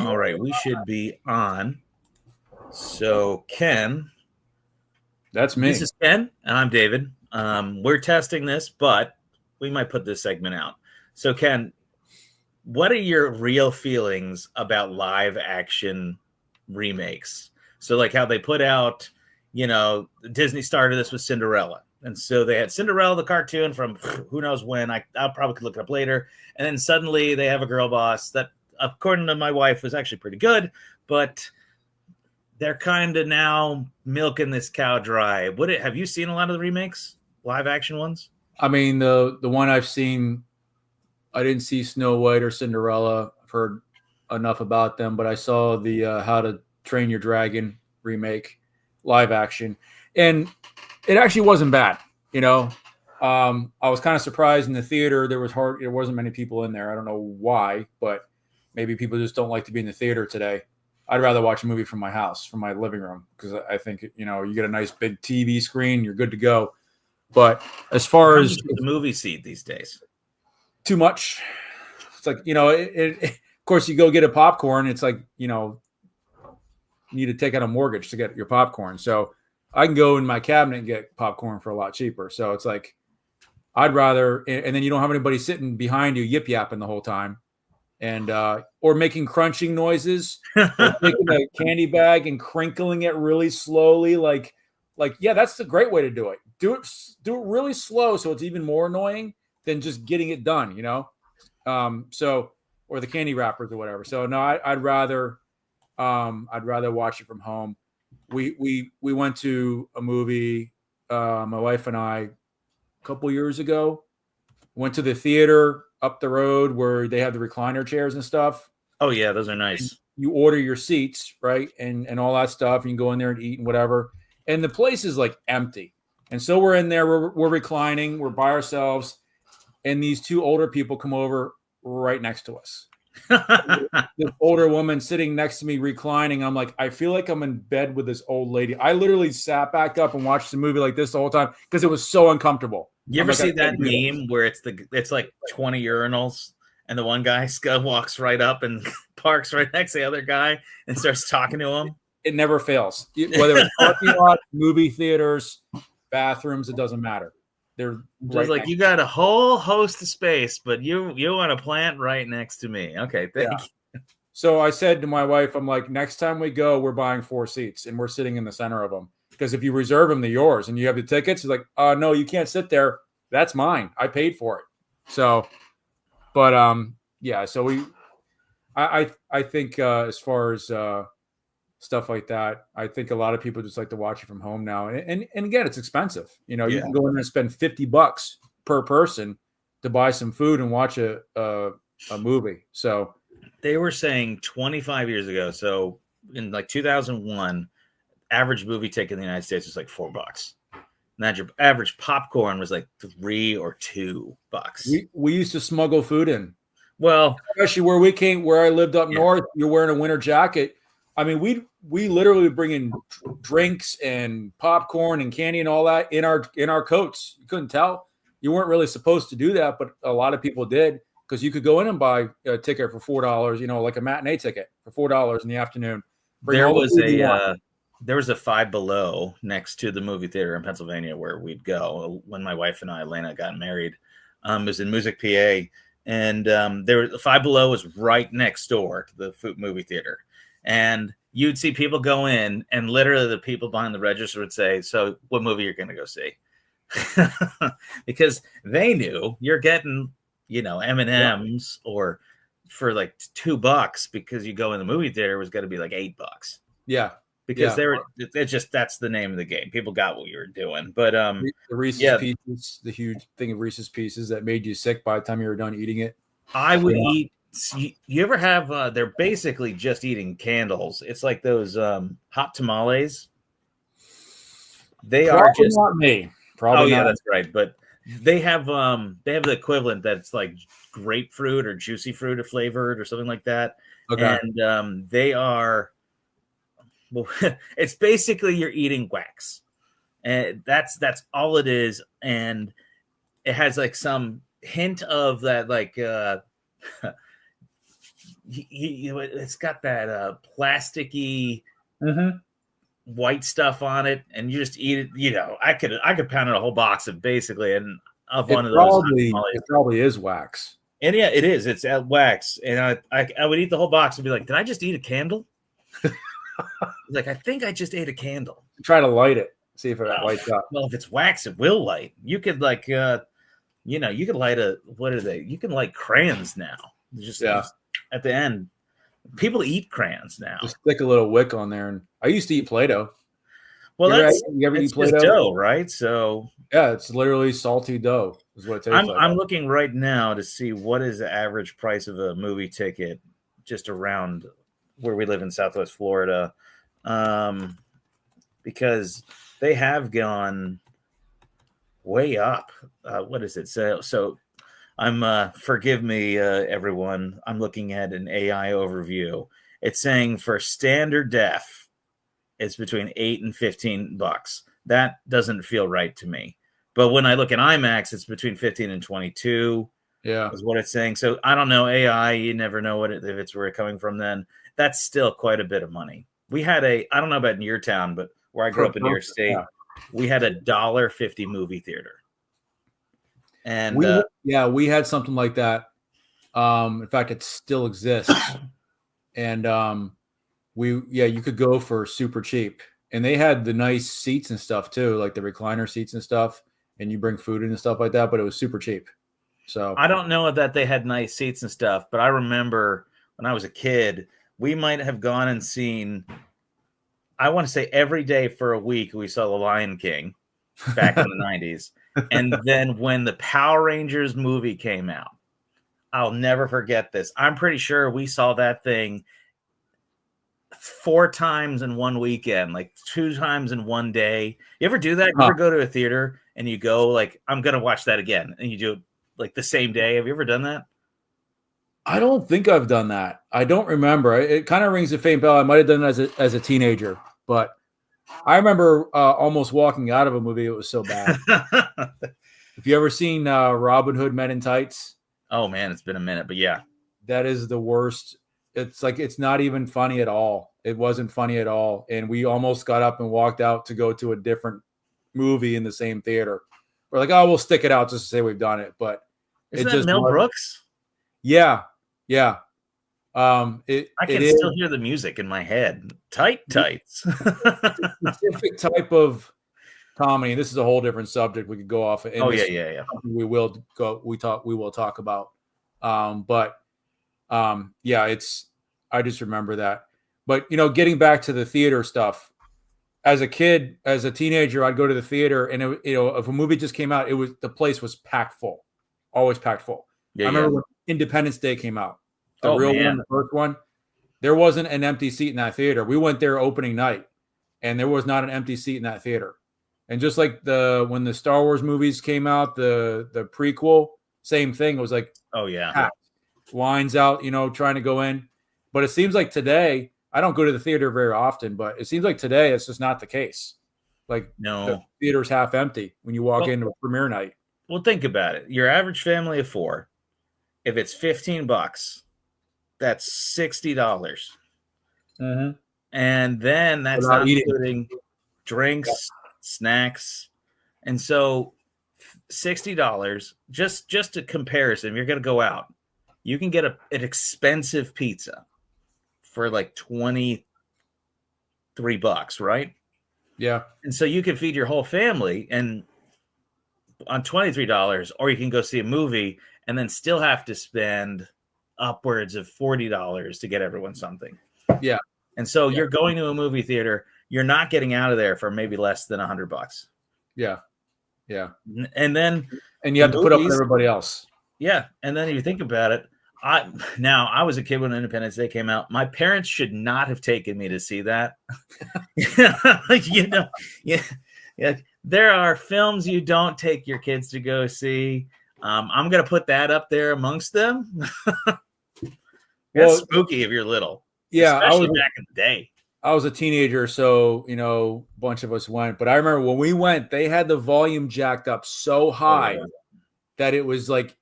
All right, we should be on. So, Ken, That's me. this is Ken, and I'm David. We're testing this, but we might put this segment out. So, Ken, what are your real feelings about live action remakes? So, like how they put out, Disney started this with Cinderella. And so they had Cinderella, the cartoon from who knows when. I'll probably look it up later. And then suddenly they have a girl boss that, according to my wife, was actually pretty good. But they're kind of now milking this cow dry. Have you seen a lot of the remakes, live action ones? I mean, the one I've seen, I didn't see Snow White or Cinderella. I've heard enough about them, but I saw the How to Train Your Dragon remake, live action, and it actually wasn't bad. I was kind of surprised in the theater. There wasn't many people in there. I don't know why, but maybe people just don't like to be in the theater today. I'd rather watch a movie from my house, from my living room, because I think, you get a nice big TV screen, you're good to go. But as far as the movie seat these days, too much. It's like, of course you go get a popcorn. It's like, you need to take out a mortgage to get your popcorn. So I can go in my cabinet and get popcorn for a lot cheaper. So it's like, I'd rather, and then you don't have anybody sitting behind you yip yapping the whole time. And or making crunching noises, or taking a candy bag and crinkling it really slowly, like yeah, that's the great way to do it. Do it really slow, so it's even more annoying than just getting it done, So, or the candy wrappers or whatever. So no, I'd rather watch it from home. We went to a movie, my wife and I, a couple years ago. Went to the theater up the road where they have the recliner chairs and stuff. Oh yeah, those are nice. And you order your seats, right? And all that stuff. And you can go in there and eat and whatever. And the place is like empty. And so we're in there, we're reclining, we're by ourselves. And these two older people come over right next to us. This older woman sitting next to me reclining. I'm like, I feel like I'm in bed with this old lady. I literally sat back up and watched the movie like this the whole time because it was so uncomfortable. You ever see that meme where it's like 20 urinals and the one guy walks right up and parks right next to the other guy and starts talking to him? It never fails. Whether it's parking lot, movie theaters, bathrooms, it doesn't matter. They're just like, you got a whole host of space, but you want a plant right next to me. Okay, thank you. So I said to my wife, I'm like, next time we go, we're buying 4 seats and we're sitting in the center of them. Because if you reserve them, they're yours, and you have the tickets. It's like, no, you can't sit there. That's mine. I paid for it. So, but yeah. So I think as far as stuff like that, I think a lot of people just like to watch it from home now. And again, it's expensive. You can go in there and spend $50 per person to buy some food and watch a movie. So they were saying 25 years ago. So in like 2001. Average movie ticket in the United States was like $4. And your average popcorn was like $3 or $2. We used to smuggle food in. Well, especially where I lived up north, you're wearing a winter jacket. I mean, we literally bring in drinks and popcorn and candy and all that in our coats. You couldn't tell. You weren't really supposed to do that, but a lot of people did, because you could go in and buy a ticket for $4, like a matinee ticket for $4 in the afternoon. There was a Five Below next to the movie theater in Pennsylvania where we'd go when my wife and I, Elena, got married. It was in Music, PA. And the Five Below was right next door to the movie theater. And you'd see people go in, and literally the people behind the register would say, "So what movie you're going to go see?" Because they knew you're getting, M&Ms or for like $2, because you go in the movie theater, it was going to be like $8. Yeah. Because that's the name of the game. People got what you were doing. But the Reese's Pieces, the huge thing of Reese's Pieces that made you sick by the time you were done eating it. I would eat. You ever have? They're basically just eating candles. It's like those hot tamales. They Probably are just not me. Probably not. That's right. But they have the equivalent that's like grapefruit or juicy fruit or flavored or something like that. Okay. And they are. Well, it's basically you're eating wax, and that's all it is. And it has like some hint of that, like it's got that plasticky Mm-hmm. white stuff on it, and you just eat it. I could pound out a whole box of basically and of one of those. It probably is wax. And yeah, it is. It's at wax, and I would eat the whole box and be like, "Did I just eat a candle?" Like, I think I just ate a candle. Try to light it, see if it lights up. Well, if it's wax, it will light. You could like, you could light what are they? You can light crayons now. Just at the end, people eat crayons now. Just stick a little wick on there, and I used to eat Play-Doh. Well, you ever eat Play-Doh? Dough, right? So yeah, it's literally salty dough. Is what it tastes like. I'm looking right now to see what is the average price of a movie ticket just around where we live in Southwest Florida, because they have gone way up. What is it? So I'm forgive me, everyone. I'm looking at an AI overview. It's saying for standard def, it's between $8 and $15. That doesn't feel right to me. But when I look at IMAX, it's between 15 and 22. Yeah, is what it's saying. So I don't know. AI, you never know if it's where it's coming from. Then that's still quite a bit of money. We had I don't know about in your town, but where I grew up in New York State, we had a $1.50 movie theater. And we had something like that. In fact, it still exists. And you could go for super cheap, and they had the nice seats and stuff too, like the recliner seats and stuff, and you bring food in and stuff like that, but it was super cheap. So I don't know that they had nice seats and stuff, but I remember when I was a kid, we might have gone and seen, I want to say every day for a week, we saw The Lion King back in the 90s. And then when the Power Rangers movie came out, I'll never forget this. I'm pretty sure we saw that thing 4 times in one weekend, like 2 times in one day. You ever do that? You ever go to a theater and you go like, I'm going to watch that again, and you do it like the same day? Have you ever done that? I don't think I've done that. I don't remember. It kind of rings a faint bell. I might have done it as a teenager, but I remember almost walking out of a movie. It was so bad. Have you ever seen Robin Hood Men in Tights? Oh man, it's been a minute, but yeah, that is the worst. It's like, it's not even funny at all. It wasn't funny at all. And we almost got up and walked out to go to a different movie in the same theater. We're like, oh, we'll stick it out just to say we've done it. But isn't that Mel Brooks? Yeah. Yeah. I can still hear the music in my head. Tights. Specific type of comedy. This is a whole different subject we could go off. Oh yeah. We will talk about. I just remember that. But getting back to the theater stuff, as a kid, as a teenager, I'd go to the theater, and if a movie just came out, the place was packed full, always packed full. I remember when Independence Day came out, the first one, there wasn't an empty seat in that theater. We went there opening night, and there was not an empty seat in that theater. And just like when the Star Wars movies came out, the prequel, same thing. It was like, packed. Lines out, trying to go in. But it seems like today, I don't go to the theater very often, but it seems like today it's just not the case. Like, no, the theater's half empty when you walk into a premiere night. Well, think about it. Your average family of 4, if it's $15, that's $60. Mm-hmm. And then that's not including drinks, snacks. And so $60, just a comparison, if you're going to go out, you can get an expensive pizza for like $23, right? Yeah. And so you can feed your whole family and on $23, or you can go see a movie and then still have to spend upwards of $40 to get everyone something. Yeah. And so you're going to a movie theater, you're not getting out of there for maybe less than $100. Yeah. Yeah. And you have to put up with everybody else. Yeah. And then if you think about it, I was a kid when Independence Day came out. My parents should not have taken me to see that. There are films you don't take your kids to go see. I'm going to put that up there amongst them. That's spooky if you're little. Yeah. Especially back in the day. I was a teenager, so, a bunch of us went. But I remember when we went, they had the volume jacked up so high that it was like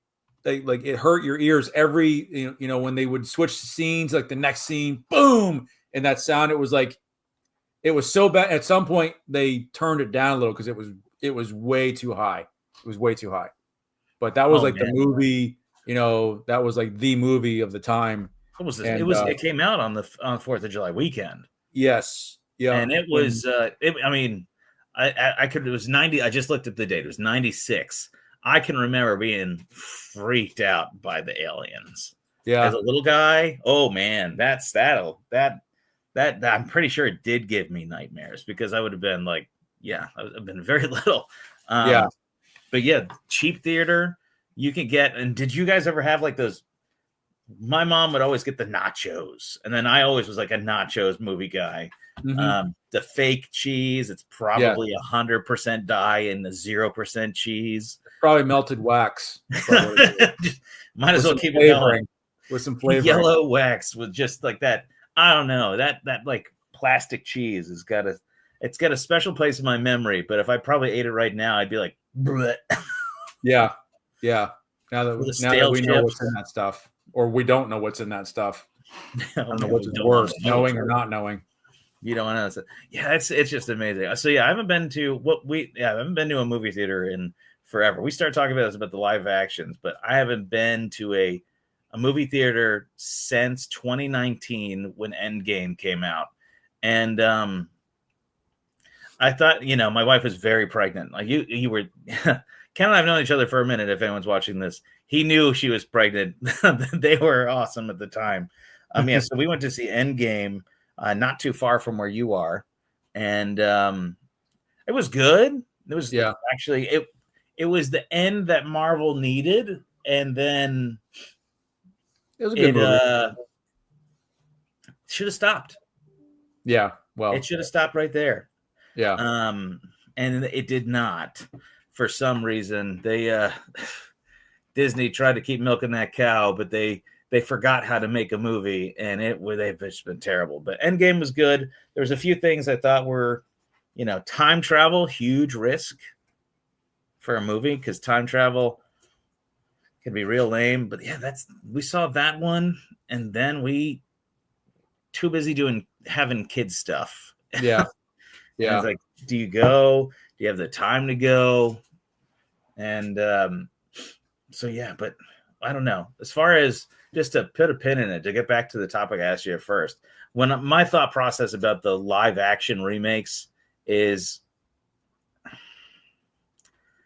like it hurt your ears every when they would switch scenes, like the next scene, boom, and that sound. It was so bad. At some point, they turned it down a little because it was way too high. It was way too high. But that was like the movie. That was like the movie of the time. What was this? It came out on the 4th of July weekend. Yes. Yeah. And it was. I mean, I could. It was 90. I just looked at the date. It was 96. I can remember being freaked out by the aliens. Yeah. As a little guy, oh man, that I'm pretty sure it did give me nightmares because I would have been like, I've been very little. But yeah, cheap theater you can get. And did you guys ever have like those? My mom would always get the nachos, and then I always was like a nachos movie guy. Mm-hmm. The fake cheese, it's probably 100% dye and the 0% cheese. Probably melted wax. Might as well keep it going with some flavor. Yellow wax with just like that. I don't know, that like plastic cheese has got a special place in my memory. But if I probably ate it right now, I'd be like, bleh. Yeah. Now that we know what's in that stuff, or we don't know what's in that stuff. I don't know what's worse, knowing or not knowing. You don't want to. Yeah, it's just amazing. So I haven't been to a movie theater in forever. We started talking about the live actions, but I haven't been to a movie theater since 2019 when Endgame came out. And I thought, my wife was very pregnant. Like you were, Ken and I have known each other for a minute. If anyone's watching this, he knew she was pregnant. They were awesome at the time. So we went to see Endgame. Not too far from where you are, and it was good. It was actually it was the end that Marvel needed, and then it was a good movie. Should have stopped. Yeah, well, it should have stopped right there. Yeah, and it did not. For some reason, they Disney tried to keep milking that cow, but they forgot how to make a movie, and they've just been terrible. But Endgame was good. There was a few things I thought were, time travel, huge risk for a movie because time travel can be real lame. But we saw that one, and then we too busy having kids stuff. Yeah. It's like, do you go? Do you have the time to go? And but I don't know. As far as just to put a pin in it, to get back to the topic I asked you at first, when my thought process about the live action remakes is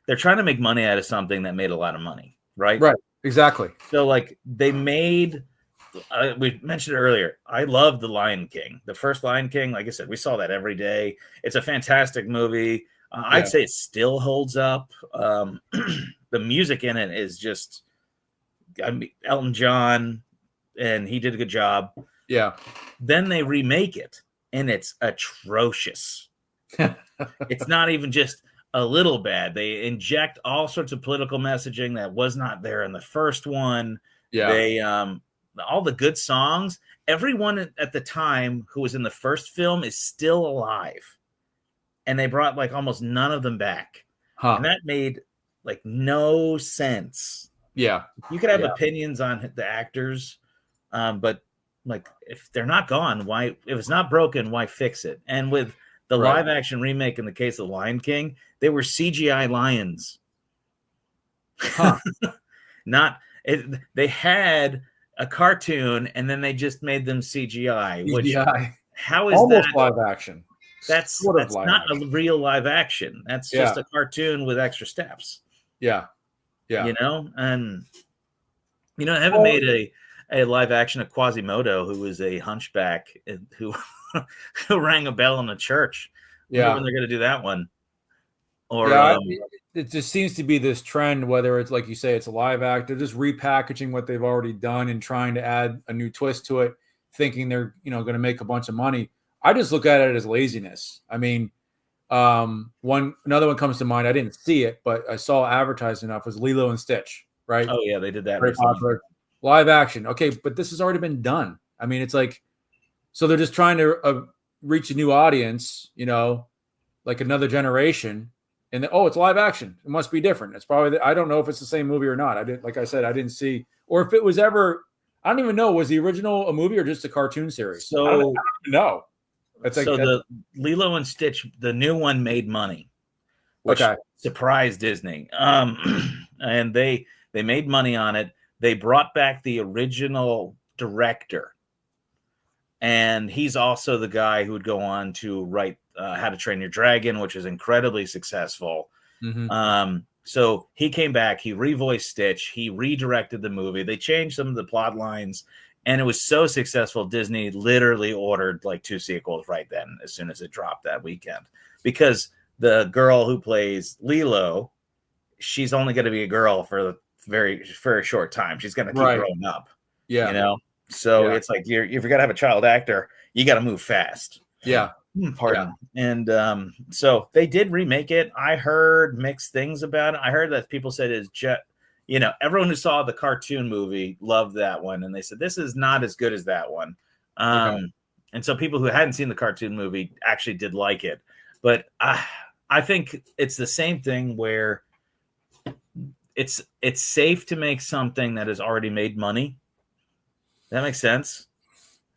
they're trying to make money out of something that made a lot of money, right? Right, exactly. So like they made, we mentioned it earlier, I love The Lion King. The first Lion King, like I said, we saw that every day. It's a fantastic movie. I'd say it still holds up. The music in it is just, Elton John, and he did a good job. Yeah. Then they remake it, and it's atrocious. It's not even just a little bad. They inject all sorts of political messaging that was not there in the first one. Yeah. They all the good songs. Everyone at the time who was in the first film is still alive, and they brought like almost none of them back, and that made like no sense. Yeah, you could have opinions on the actors, but like if they're not gone, why? If it's not broken, why fix it? And with the live action remake, in the case of Lion King, they were CGI lions. They had a cartoon, and then they just made them CGI. Which how is almost that live action? That's not a real live action. That's just a cartoon with extra steps. Yeah. And I haven't made a live action of Quasimodo, who was a hunchback who rang a bell in a church. Yeah, when they're going to do that one. Or it just seems to be this trend, whether it's like you say, it's a live act, they're just repackaging what they've already done and trying to add a new twist to it, thinking they're going to make a bunch of money. I just look at it as laziness. I mean, another one comes to mind. I didn't see it, but I saw advertised enough. Was Lilo and Stitch, right? Oh yeah, they did that. Very popular. Live action. Okay, but this has already been done. I mean, it's like, so they're just trying to reach a new audience, like another generation, and it's live action. It must be different. It's probably I don't know if it's the same movie or not. I didn't, like I said, I didn't see, or if it was ever. I don't even know. Was the original a movie or just a cartoon series? So I don't even know. It's like the Lilo and Stitch, the new one made money, which surprised Disney. And they made money on it. They brought back the original director, and he's also the guy who would go on to write How to Train Your Dragon, which is incredibly successful. Mm-hmm. So he came back, he revoiced Stitch, he redirected the movie. They changed some of the plot lines, and it was so successful, Disney literally ordered like 2 sequels right then, as soon as it dropped that weekend. Because the girl who plays Lilo, she's only going to be a girl for a short time. She's going to keep growing up. Yeah. You know? So it's like, if you're going to have a child actor, you got to move fast. Yeah. Pardon. Yeah. And so they did remake it. I heard mixed things about it. I heard that people said everyone who saw the cartoon movie loved that one. And they said, this is not as good as that one. And so people who hadn't seen the cartoon movie actually did like it. But I think it's the same thing where it's safe to make something that has already made money. That makes sense.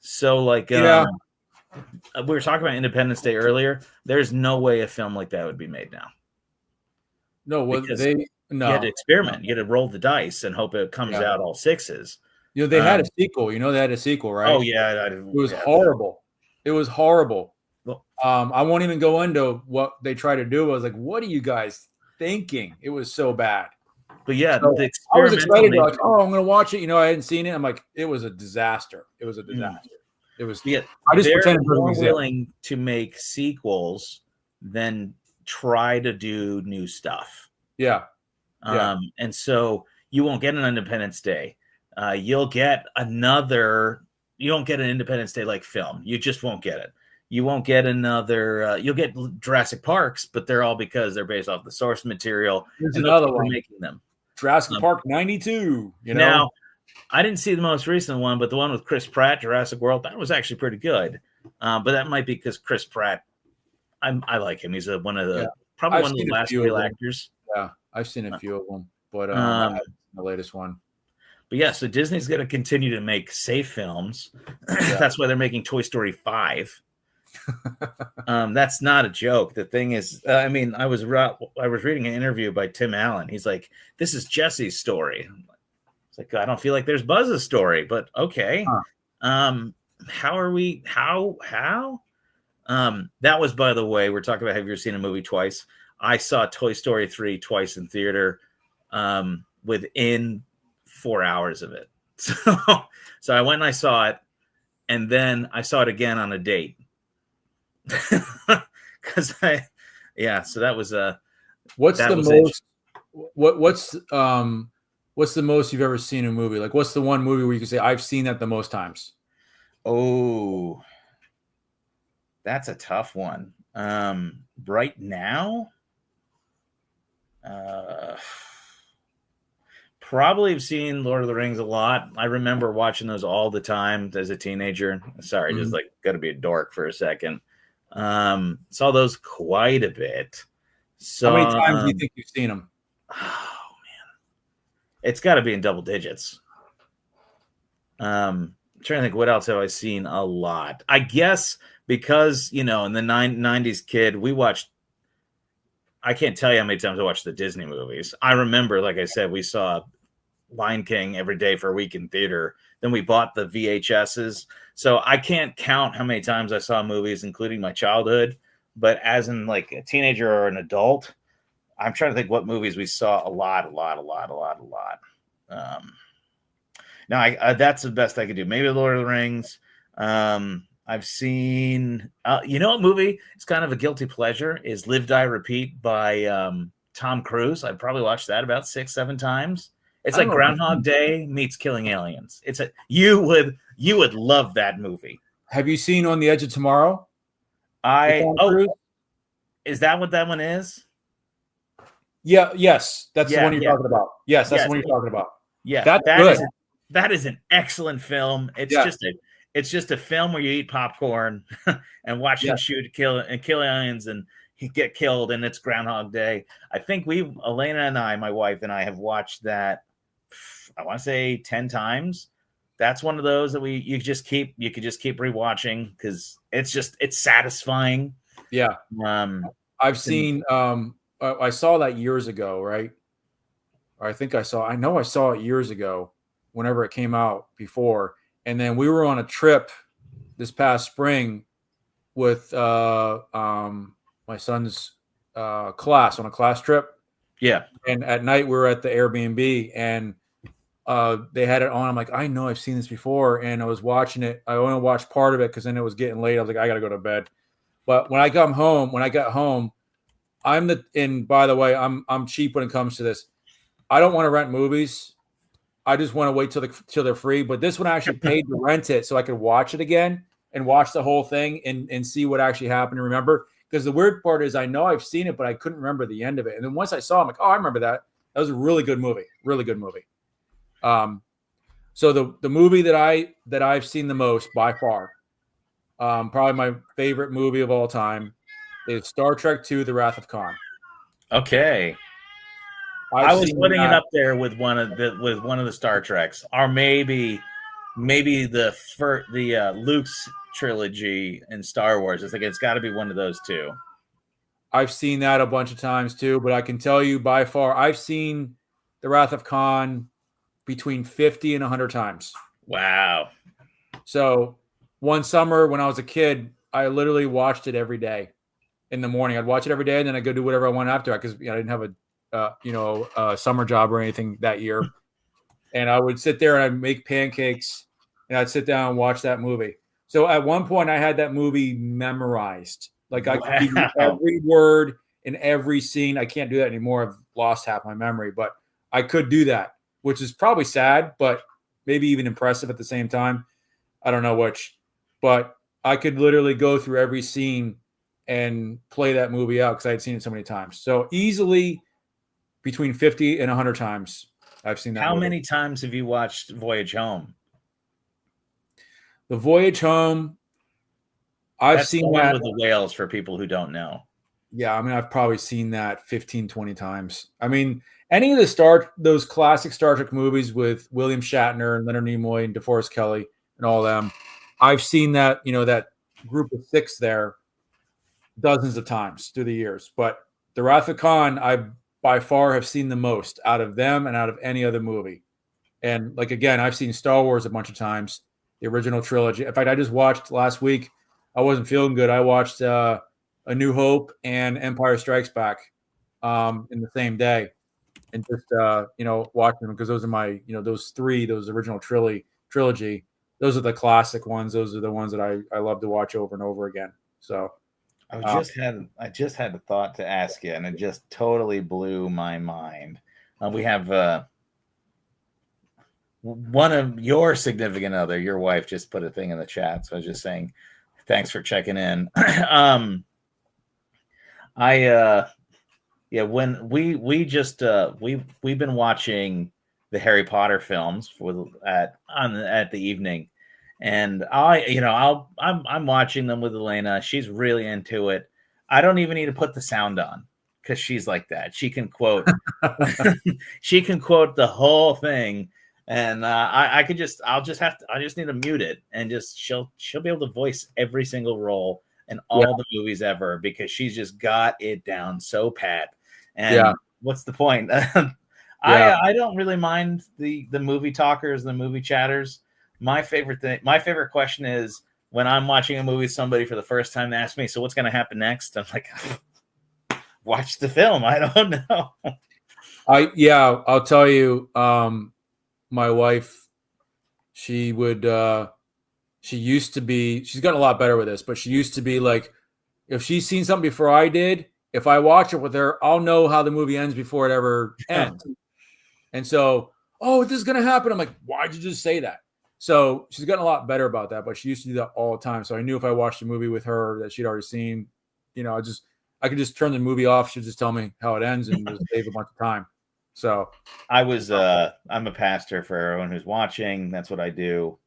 So like, we were talking about Independence Day earlier. There's no way a film like that would be made now. No, you had to experiment. You had to roll the dice and hope it comes out all sixes. They had a sequel. They had a sequel, right? Oh yeah, it was horrible. It was horrible. Well, I won't even go into what they tried to do. I was like, "What are you guys thinking?" It was so bad. But yeah, so I was excited. Like, I'm going to watch it. I hadn't seen it. I'm like, it was a disaster. It was a disaster. It was. Yeah, I just pretended more willing to make sequels than try to do new stuff. Yeah. And so you won't get an Independence Day. You'll get another. You don't get an Independence Day like film. You just won't get it. You won't get another. You'll get Jurassic Parks, but they're all because they're based off the source material. There's another one making them. Jurassic Park '92. Now, I didn't see the most recent one, but the one with Chris Pratt, Jurassic World, that was actually pretty good. But that might be because Chris Pratt, I like him. He's one of the probably one of the last real actors. Yeah, I've seen a few of them, but the latest one. But yeah, so Disney's going to continue to make safe films. That's why they're making Toy Story 5. That's not a joke. The thing is, I was reading an interview by Tim Allen. He's like, "This is Jesse's story." It's like, I don't feel like there's Buzz's story, but okay. How are we? How? That was, by the way, we're talking about. Have you ever seen a movie twice? I saw Toy Story 3 twice in theater, within 4 hours of it. So I went and I saw it, and then I saw it again on a date. Because so that was what's the most you've ever seen a movie? Like, what's the one movie where you can say I've seen that the most times? Oh, that's a tough one. Right now, probably have seen Lord of the Rings a lot. I remember watching those all the time as a teenager. Sorry, just like got to be a dork for a second. Saw those quite a bit. So how many times do you think you've seen them? Oh man, it's got to be in double digits. I'm trying to think, what else have I seen a lot? I guess because in the 90s kid, we watched. I can't tell you how many times I watched the Disney movies. I remember, like I said, we saw Lion King every day for a week in theater. Then we bought the VHSs. So I can't count how many times I saw movies, including my childhood. But as in like a teenager or an adult, I'm trying to think what movies we saw a lot. Now, that's the best I could do. Maybe Lord of the Rings. I've seen, what movie? It's kind of a guilty pleasure. Is Live, Die, Repeat by Tom Cruise. I've probably watched that about 6-7 times. It's like Groundhog Day meets Killing Aliens. You would love that movie. Have you seen On the Edge of Tomorrow? Is that what that one is? Yeah. Yes, that's the one you're talking about. Yes, that's the one you're talking about. Yeah, that's good. That is an excellent film. It's just a film where you eat popcorn and watch him shoot, kill aliens, and get killed and it's Groundhog Day. I think Elena and I, my wife and I, have watched that, I want to say 10 times. That's one of those that you could just keep rewatching because it's satisfying. Yeah. I've seen, I saw that years ago, right? I know I saw it years ago whenever it came out before. And then we were on a trip this past spring with my son's class, on a class trip. Yeah. And at night we were at the Airbnb and they had it on. I'm like, I know I've seen this before. And I was watching it. I only watched part of it because then it was getting late. I was like, I got to go to bed. But when I got home, and by the way, I'm cheap when it comes to this. I don't want to rent movies. I just want to wait till they're free. But this one I actually paid to rent it so I could watch it again and watch the whole thing and see what actually happened and remember. Because the weird part is I know I've seen it, but I couldn't remember the end of it. And then once I saw it, I'm like, oh, I remember that. That was a really good movie. Really good movie. So the movie that I've seen the most by far, probably my favorite movie of all time, is Star Trek II: The Wrath of Khan. Okay. I was putting it up there with one of the Star Treks, or maybe the Luke's trilogy in Star Wars. I think it's got to be one of those two. I've seen that a bunch of times too, but I can tell you by far, I've seen The Wrath of Khan between 50 and 100 times. Wow. So one summer when I was a kid, I literally watched it every day in the morning. I'd watch it every day and then I'd go do whatever I wanted after, because I didn't have a summer job or anything that year. And I would sit there and I'd make pancakes and I'd sit down and watch that movie. So at one point I had that movie memorized. Like I could give you every word in every scene. I can't do that anymore. I've lost half my memory, but I could do that, which is probably sad, but maybe even impressive at the same time. I don't know which, but I could literally go through every scene and play that movie out because I had seen it so many times. So easily between 50 and 100 times I've seen that. How many times have you watched Voyage Home? The Voyage Home, I've seen that with the whales, for people who don't know. Yeah, I mean, I've probably seen that 15, 20 times. I mean, any of those classic Star Trek movies with William Shatner and Leonard Nimoy and DeForest Kelley and all them, I've seen that, that group of six there dozens of times through the years. But The Wrath of Khan, I by far have seen the most out of them and out of any other movie. And like, again, I've seen Star Wars a bunch of times, the original trilogy. In fact, I just watched last week. I wasn't feeling good. I watched A New Hope and Empire Strikes Back in the same day, and just watching them because those are my those original trilogy. Those are the classic ones. Those are the ones that I love to watch over and over again. So I just had a thought to ask you, and it just totally blew my mind. We have one of your significant other, your wife, just put a thing in the chat. So I was just saying, thanks for checking in. When we've been watching the Harry Potter films at the evening, and I'm watching them with Elena. She's really into it. I don't even need to put the sound on because she's like that. She can quote she can quote the whole thing. And I just need to mute it, and just she'll be able to voice every single role in all the movies ever, because she's just got it down so pat. And what's the point? I don't really mind the movie talkers, the movie chatters. My favorite question is when I'm watching a movie with somebody for the first time, they ask me, so what's going to happen next? I'm like, watch the film. I don't know. I'll tell you, my wife, she's gotten a lot better with this, but she used to be like, if she's seen something before I did, if I watch it with her, I'll know how the movie ends before it ever ends. And so, this is going to happen. I'm like, why'd you just say that? So she's gotten a lot better about that, but she used to do that all the time. So I knew if I watched a movie with her that she'd already seen, I could just turn the movie off. She'd just tell me how it ends and just save a bunch of time. So I'm a pastor for everyone who's watching. That's what I do.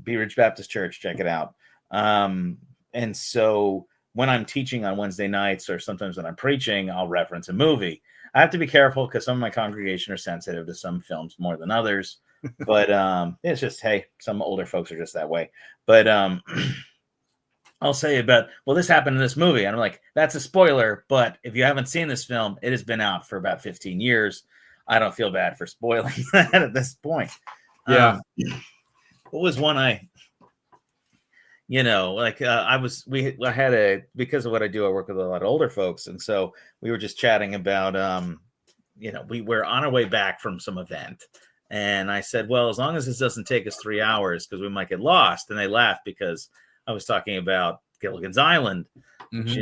Bee Ridge Baptist Church, check it out. And so when I'm teaching on Wednesday nights or sometimes when I'm preaching, I'll reference a movie. I have to be careful because some of my congregation are sensitive to some films more than others. But it's just, hey, some older folks are just that way. But I'll say about, well, this happened in this movie. And I'm like, that's a spoiler. But if you haven't seen this film, it has been out for about 15 years. I don't feel bad for spoiling that at this point. Yeah. What was one I had because of what I do, I work with a lot of older folks. And so we were just chatting about, we were on our way back from some event. And I said, well, as long as this doesn't take us 3 hours, because we might get lost. And they laughed because I was talking about Gilligan's Island, which,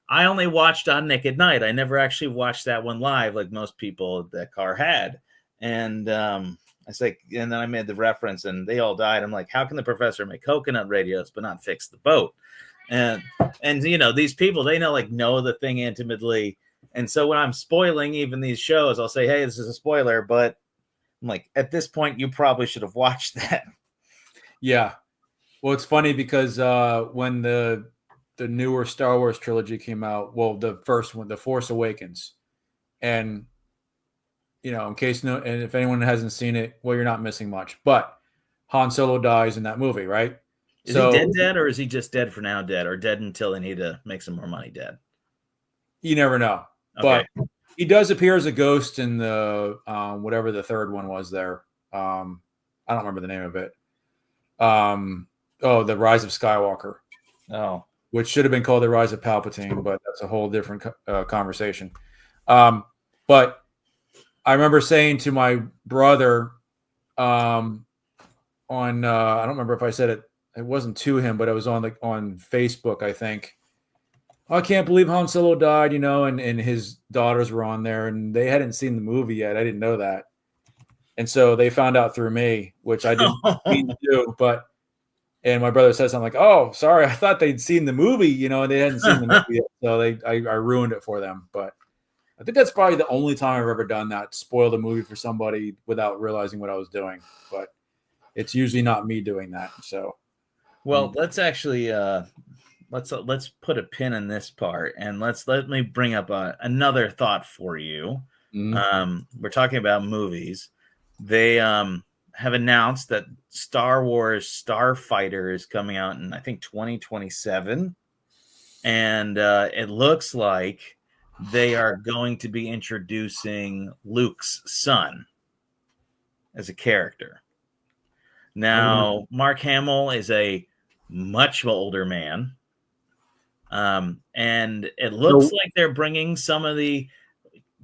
I only watched on Nick at Night. I never actually watched that one live like most people at that car had. And I say, and then I made the reference and they all died. I'm like, how can the professor make coconut radios but not fix the boat? And these people, they know the thing intimately. And so when I'm spoiling even these shows, I'll say, hey, this is a spoiler, but I'm like, at this point, you probably should have watched that. Yeah. Well, it's funny because when the newer Star Wars trilogy came out, well, the first one, The Force Awakens, and in case and if anyone hasn't seen it, well, you're not missing much. But Han Solo dies in that movie, right? Is he dead, or is he just dead for now, dead, or dead until they need to make some more money, dead? You never know. Okay. But he does appear as a ghost in the whatever the third one was there. I don't remember the name of it. The Rise of Skywalker. Oh. Which should have been called The Rise of Palpatine, but that's a whole different conversation. But I remember saying to my brother I don't remember if I said it. It wasn't to him, but it was on Facebook, I think. I can't believe Han Solo died, and his daughters were on there, and they hadn't seen the movie yet. I didn't know that. And so they found out through me, which I didn't mean to do. And my brother said something like, oh, sorry, I thought they'd seen the movie, and they hadn't seen the movie yet. So I ruined it for them. But I think that's probably the only time I've ever done that, spoil the movie for somebody without realizing what I was doing. But it's usually not me doing that. So, well, let's actually let's put a pin in this part, and let me bring up another thought for you. Mm-hmm. We're talking about movies. They have announced that Star Wars Starfighter is coming out in, I think, 2027, and it looks like they are going to be introducing Luke's son as a character. Now, Mark Hamill is a much older man. And it looks like they're bringing some of the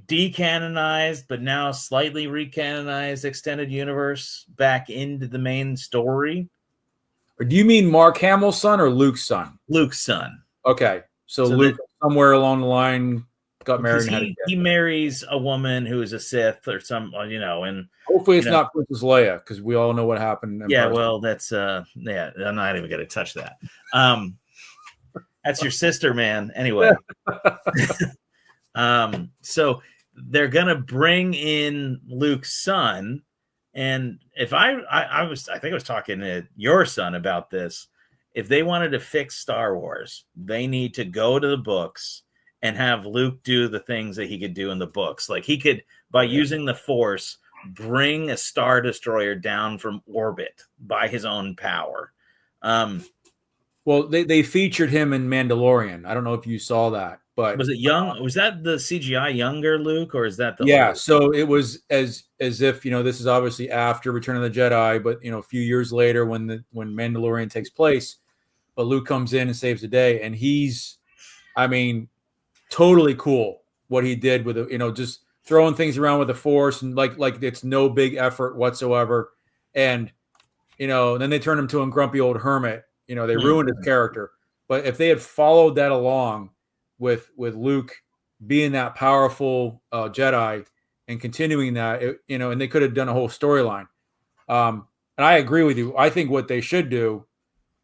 decanonized, but now slightly recanonized extended universe back into the main story. Or do you mean Mark Hamill's son or Luke's son? Luke's son. Okay. So Luke, somewhere along the line, got married. And he marries a woman who is a Sith or some, and hopefully it's not Princess Leia, because we all know what happened. Well, that's I'm not even going to touch that. That's your sister, man. Anyway, so they're gonna bring in Luke's son, and if I think I was talking to your son about this. If they wanted to fix Star Wars, they need to go to the books and have Luke do the things that he could do in the books. Like he could, by using the Force, bring a Star Destroyer down from orbit by his own power. Well, they featured him in Mandalorian. I don't know if you saw that, but was it young? Was that the CGI younger Luke, or is that the older? So it was as if this is obviously after Return of the Jedi, but a few years later when Mandalorian takes place, but Luke comes in and saves the day, and he's, totally cool what he did with just throwing things around with the Force, and like it's no big effort whatsoever, and then they turn him to a grumpy old hermit. They ruined his character. But if they had followed that along with Luke being that powerful Jedi and continuing that, and they could have done a whole storyline. And I agree with you. I think what they should do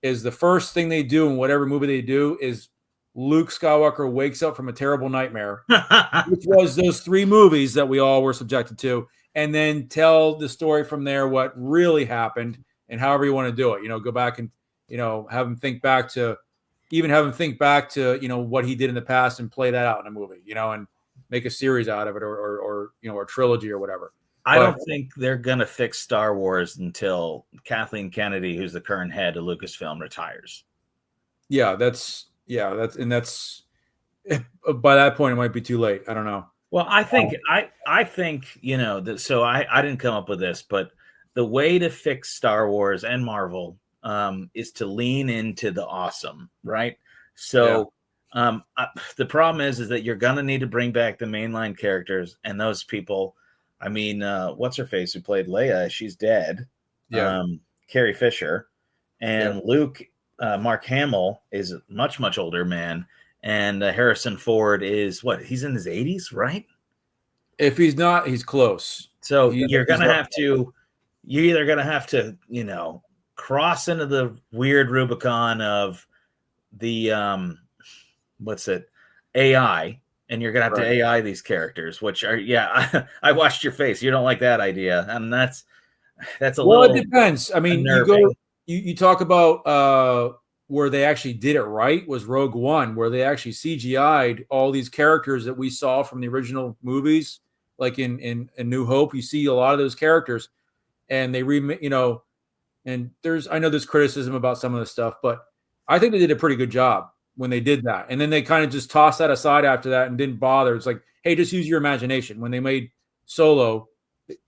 is the first thing they do in whatever movie they do is Luke Skywalker wakes up from a terrible nightmare, which was those 3 movies that we all were subjected to, and then tell the story from there, what really happened, and however you want to do it. Go back and have him think back to even have him think back to, what he did in the past and play that out in a movie, and make a series out of it, or a trilogy or whatever. I don't think they're going to fix Star Wars until Kathleen Kennedy, who's the current head of Lucasfilm, retires. Yeah, that's by that point it might be too late. I don't know. Well, I think so I didn't come up with this, but the way to fix Star Wars and Marvel is to lean into the awesome, right? So the problem is that you're gonna need to bring back the mainline characters, and those people. I mean, what's her face who played Leia? She's dead. Yeah. Carrie Fisher, and Luke. Mark Hamill is a much, much older man, and Harrison Ford is he's in his 80s, right? If he's not, he's close. So you're either gonna have to, cross into the weird Rubicon of the AI, and you're gonna have to AI these characters, which are I watched your face. You don't like that idea, and that's a little. Well, it depends. I mean, you talk about where they actually did it right was Rogue One, where they actually CGI'd all these characters that we saw from the original movies, like in New Hope. You see a lot of those characters, and they and I know there's criticism about some of the stuff, but I think they did a pretty good job when they did that. And then they kind of just tossed that aside after that and didn't bother. It's like, hey, just use your imagination. When they made Solo,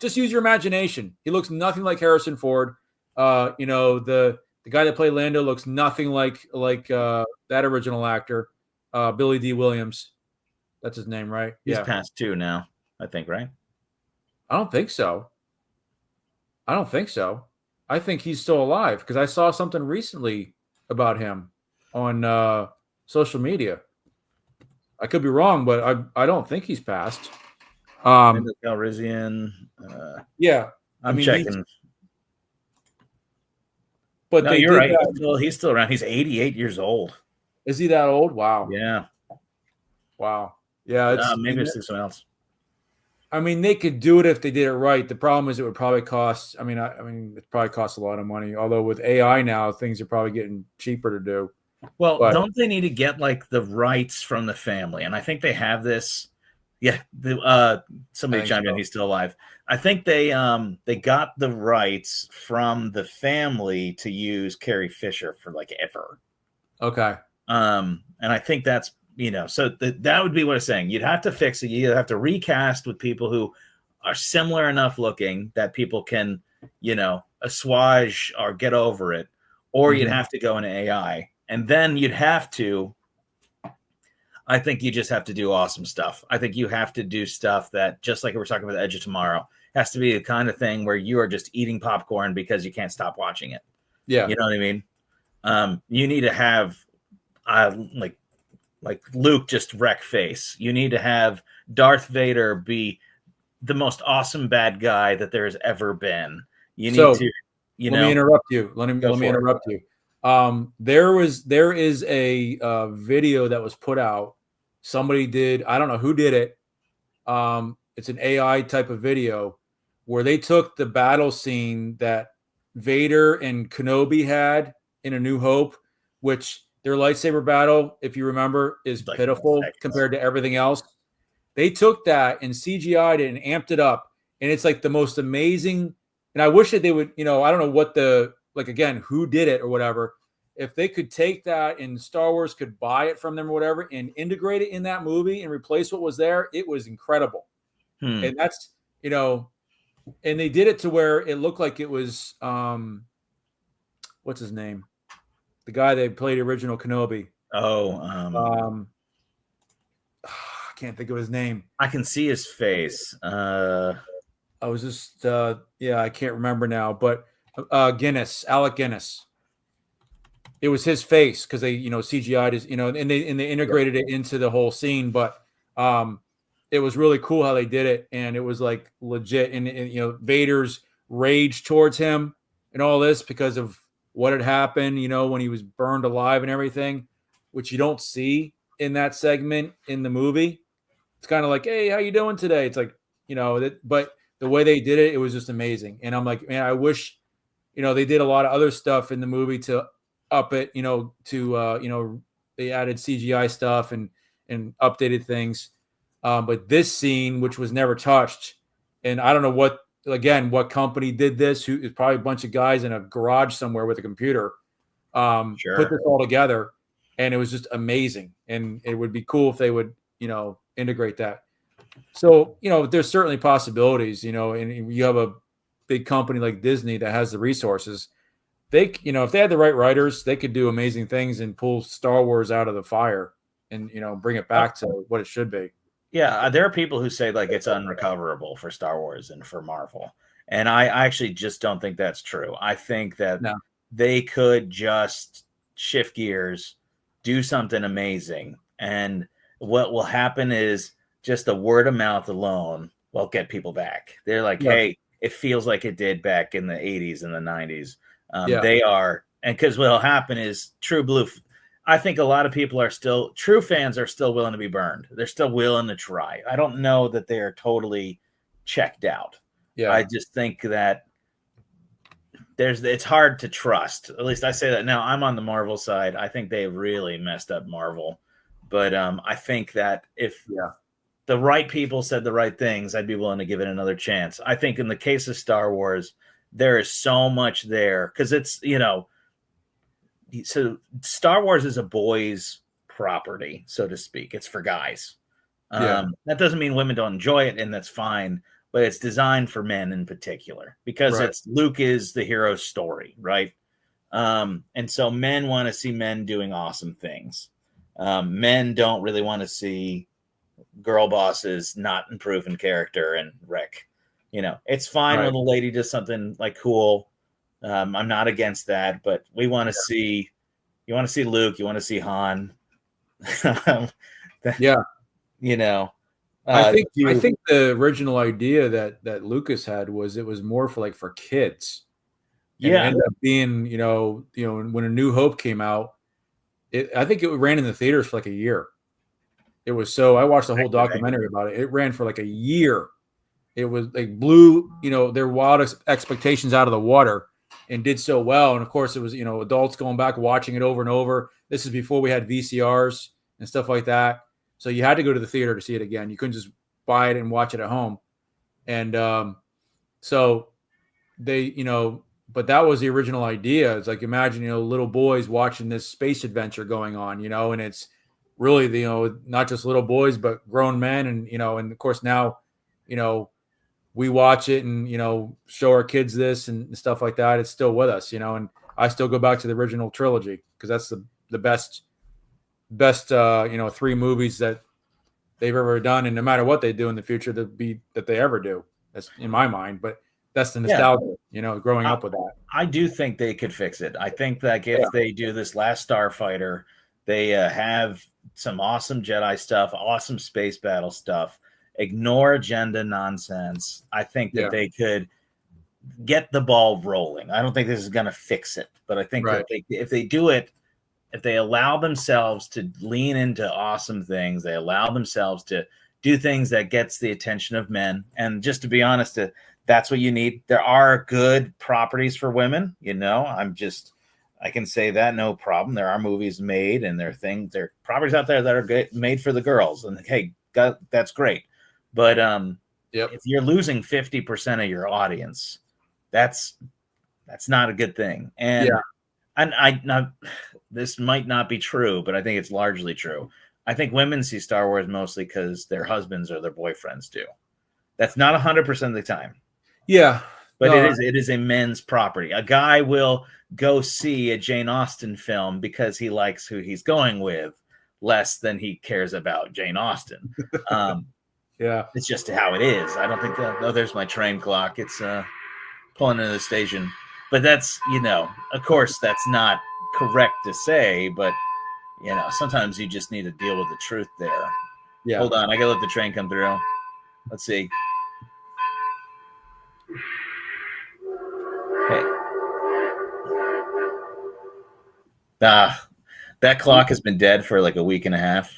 just use your imagination. He looks nothing like Harrison Ford. The guy that played Lando looks nothing like that original actor, Billy D. Williams. That's his name, right? He's past 2 now, I think, right? I don't think so. I think he's still alive because I saw something recently about him on social media. I could be wrong, but I don't think he's passed. Calrissian. I'm checking. But no, you're right. He's still around. He's 88 years old. Is he that old? Wow. Yeah. Wow. Yeah. Maybe it's someone else. I mean, they could do it if they did it right. The problem is it would probably cost. I mean, it probably costs a lot of money. Although with AI now, things are probably getting cheaper to do. Well, don't they need to get the rights from the family? And I think they have this. Yeah, somebody chimed in. He's still alive. I think they got the rights from the family to use Carrie Fisher for ever. Okay. And I think that's so that would be what it's saying. You'd have to fix it. You have to recast with people who are similar enough looking that people can assuage or get over it, or you'd have to go into AI, and then you'd have to. I think you just have to do awesome stuff. I think you have to do stuff that, just like we're talking about the Edge of Tomorrow, has to be the kind of thing where you are just eating popcorn because you can't stop watching it. Yeah. You know what I mean? You need to have like Luke just wreck face. You need to have Darth Vader be the most awesome bad guy that there has ever been. You need to, let me interrupt you. Let me interrupt you. There is a video that was put out. Somebody did, I don't know who did it. It's an AI type of video where they took the battle scene that Vader and Kenobi had in A New Hope, which their lightsaber battle, if you remember, is pitiful compared to everything else. They took that and CGI'd it and amped it up. And it's the most amazing. And I wish that they would, I don't know what again, who did it or whatever. If they could take that and Star Wars could buy it from them or whatever and integrate it in that movie and replace what was there, it was incredible. And that's, and they did it to where it looked like it was, what's his name? The guy that played original Kenobi. I can't think of his name. I can see his face. I was just, I can't remember now, but Alec Guinness. It was his face because they, CGI'd his, and they integrated it into the whole scene. But it was really cool how they did it, and it was legit. And Vader's rage towards him and all this because of what had happened, when he was burned alive and everything, which you don't see in that segment in the movie. It's kind of like, hey, how you doing today? It's but the way they did it, it was just amazing. And I'm like, man, I wish, they did a lot of other stuff in the movie to up it, to they added CGI stuff and updated things. But this scene, which was never touched, and I don't know what company did this. Who is probably a bunch of guys in a garage somewhere with a computer, put this all together, and it was just amazing. And it would be cool if they would, integrate that. So, there's certainly possibilities, and you have a big company like Disney that has the resources. They, if they had the right writers, they could do amazing things and pull Star Wars out of the fire and, bring it back to what it should be. Yeah, there are people who say like it's unrecoverable for Star Wars and for Marvel. And I actually just don't think that's true. I think that they could just shift gears, do something amazing. And what will happen is just the word of mouth alone will get people back. They're like, hey, it feels like it did back in the 80s and the 90s. They are. And because what will happen is True Blue. I think a lot of people true fans are still willing to be burned. They're still willing to try. I don't know that they are totally checked out. Yeah. I just think that it's hard to trust. At least I say that now. I'm on the Marvel side. I think they really messed up Marvel. But I think that if the right people said the right things, I'd be willing to give it another chance. I think in the case of Star Wars, there is so much there because it's, so Star Wars is a boys' property, so to speak. It's for guys. That doesn't mean women don't enjoy it, and that's fine. But it's designed for men in particular because Luke is the hero's story, right? And so men want to see men doing awesome things. Men don't really want to see girl bosses not improve in character and wreck. It's fine when a lady does something like cool. I'm not against that, but we want to see. You want to see Luke. You want to see Han. I think the original idea that Lucas had was it was more for kids. And it ended up being when A New Hope came out, I think it ran in the theaters for like a year. It was I watched the whole documentary about it. It ran for like a year. It was like blew their wild expectations out of the water. And did so well. And of course it was, adults going back, watching it over and over. This is before we had VCRs and stuff like that. So you had to go to the theater to see it again. You couldn't just buy it and watch it at home. And so they, but that was the original idea. It's like, imagine, little boys watching this space adventure going on, and it's really not just little boys, but grown men. And, and of course now, we watch it and, show our kids this and stuff like that. It's still with us, and I still go back to the original trilogy because that's the best, 3 movies that they've ever done. And no matter what they do in the future, that they ever do. That's in my mind, but that's the nostalgia, growing up with that. I do think they could fix it. I think that if they do this Last Starfighter, they have some awesome Jedi stuff, awesome space battle stuff. Ignore agenda nonsense. I think that they could get the ball rolling. I don't think this is going to fix it, but I think that if they do it, if they allow themselves to lean into awesome things, they allow themselves to do things that gets the attention of men. And just to be honest, that's what you need. There are good properties for women. I can say that no problem. There are movies made and there are properties out there that are made for the girls. And hey, that's great. But if you're losing 50% of your audience, that's not a good thing. And this might not be true, but I think it's largely true. I think women see Star Wars mostly because their husbands or their boyfriends do. That's not 100% of the time. Yeah. But it is a men's property. A guy will go see a Jane Austen film because he likes who he's going with less than he cares about Jane Austen. It's just how it is. I don't think there's my train clock. It's pulling into the station. But that's, of course, that's not correct to say, but, sometimes you just need to deal with the truth there. Yeah. Hold on. I got to let the train come through. Let's see. Hey. That clock has been dead for like a week and a half.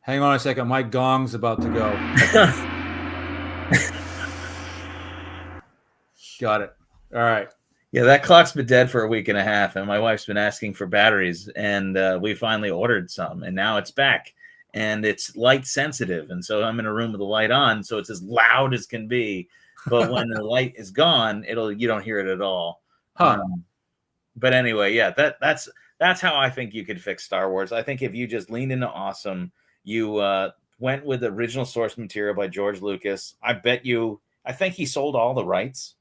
Hang on a second. My gong's about to go. Got it. All right. Yeah, that clock's been dead for a week and a half, and my wife's been asking for batteries, and we finally ordered some, and now it's back, and it's light sensitive, and so I'm in a room with the light on, so it's as loud as can be. But when the light is gone, you don't hear it at all. Huh. But anyway, yeah, that's how I think you could fix Star Wars. I think if you just leaned into awesome, you went with the original source material by George Lucas. I think he sold all the rights,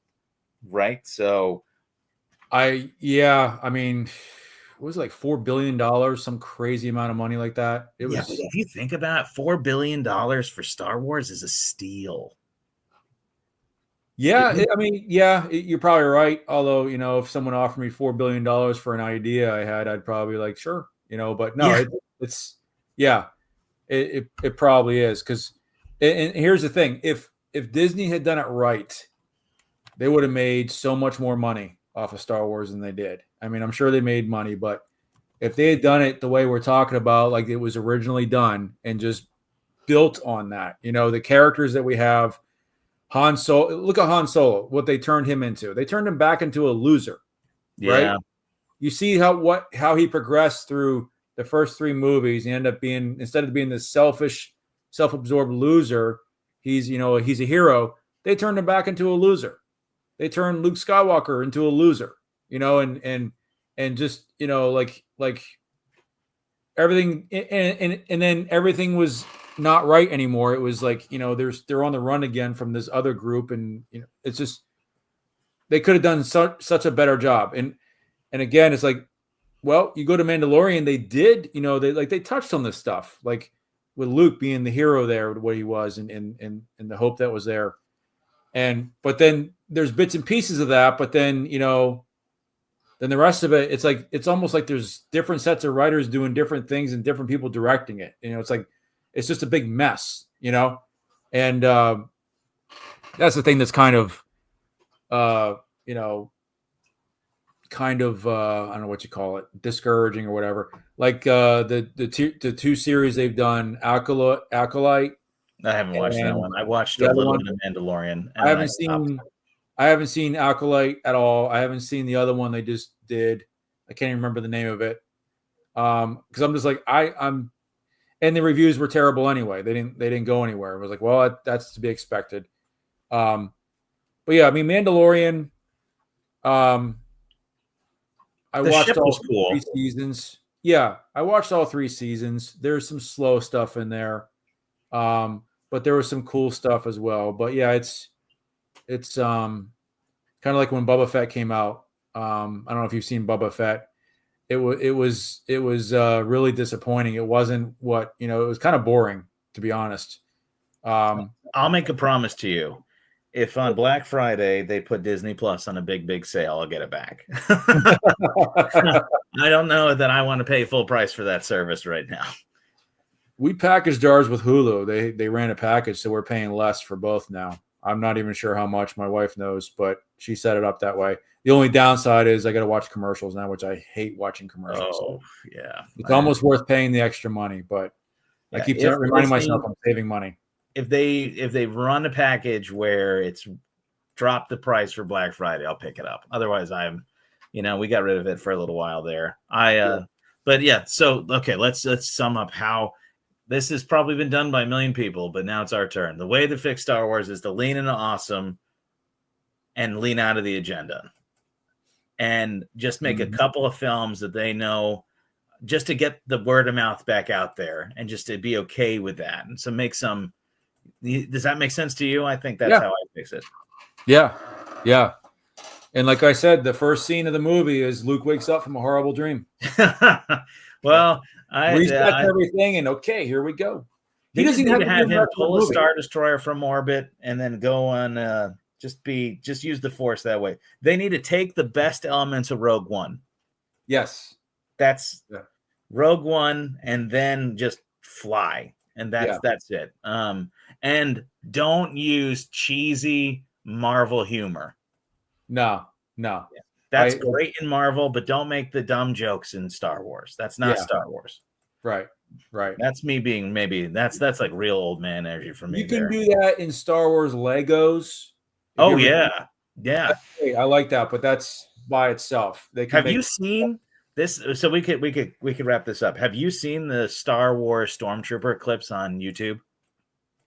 right? So. I mean, it was like $4 billion, some crazy amount of money like that. It was. But if you think about it, $4 billion for Star Wars is a steal. Yeah, you're probably right. Although, if someone offered me $4 billion for an idea I had, I'd probably like, sure, but no, yeah. It probably is. Because, and here's the thing: if Disney had done it right, they would have made so much more money off of Star Wars than they did. I mean, I'm sure they made money, but if they had done it the way we're talking about, like it was originally done, and just built on that, the characters that we have, Han Solo, look at Han Solo, what they turned him into. They turned him back into a loser, right? You see how he progressed through the first 3 movies. He ended up being, instead of being this selfish, self-absorbed loser, he's a hero. They turned him back into a loser. They turned Luke Skywalker into a loser, and just, like everything. And then everything was not right anymore. It was like, they're on the run again from this other group. And, it's just, they could have done such a better job. And again, it's like, well, you go to Mandalorian, they did, they touched on this stuff, like with Luke being the hero there, what he was, and the hope that was there. But then there's bits and pieces of that, but then, then the rest of it, it's almost like there's different sets of writers doing different things and different people directing it. It's like, it's just a big mess, and that's the thing that's kind of, I don't know what you call it, discouraging or whatever. Like the two series they've done, Acolyte. I haven't watched that one. I watched a little bit of Mandalorian. I haven't seen Acolyte at all. I haven't seen the other one they just did. I can't even remember the name of it. Because I'm just like, I'm, and the reviews were terrible anyway. They didn't go anywhere. It was like, well, that's to be expected. But yeah, I mean, Mandalorian. I watched all 3 seasons. Yeah, I watched all 3 seasons. There's some slow stuff in there, but there was some cool stuff as well. But yeah, it's kind of like when Boba Fett came out. I don't know if you've seen Boba Fett. It was really disappointing. It wasn't what, it was kind of boring, to be honest. I'll make a promise to you. If on Black Friday they put Disney Plus on a big sale, I'll get it back. I don't know that I want to pay full price for that service right now. We packaged ours with Hulu. They ran a package, so we're paying less for both now. I'm not even sure how much. My wife knows, but she set it up that way. The only downside is I got to watch commercials now, which I hate watching commercials. Oh, yeah. It's almost worth paying the extra money, but I keep reminding myself I'm saving money. If they run a package where it's dropped the price for Black Friday, I'll pick it up. Otherwise, we got rid of it for a little while there. But yeah, so okay, let's sum up how this has probably been done by a million people, but now it's our turn. The way to fix Star Wars is to lean into awesome and lean out of the agenda. And just make a couple of films that they know, just to get the word of mouth back out there and just to be okay with that. And so make some. Does that make sense to you? I think that's how I fix it. Yeah. Yeah. And like I said, the first scene of the movie is Luke wakes up from a horrible dream. Well, resets everything, and okay, here we go. He doesn't have to have him pull a Star Destroyer from orbit and then go on. Just use the Force that way. They need to take the best elements of Rogue One. Yes, that's Rogue One, and then just fly, and that's it. And don't use cheesy Marvel humor. No. That's great in Marvel, but don't make the dumb jokes in Star Wars. That's not Star Wars. Right. That's me being that's like real old man energy for me. You can do that in Star Wars Legos. Oh yeah. Hey, I like that, but that's by itself. They can Have make you seen this? So we could wrap this up. Have you seen the Star Wars Stormtrooper clips on YouTube?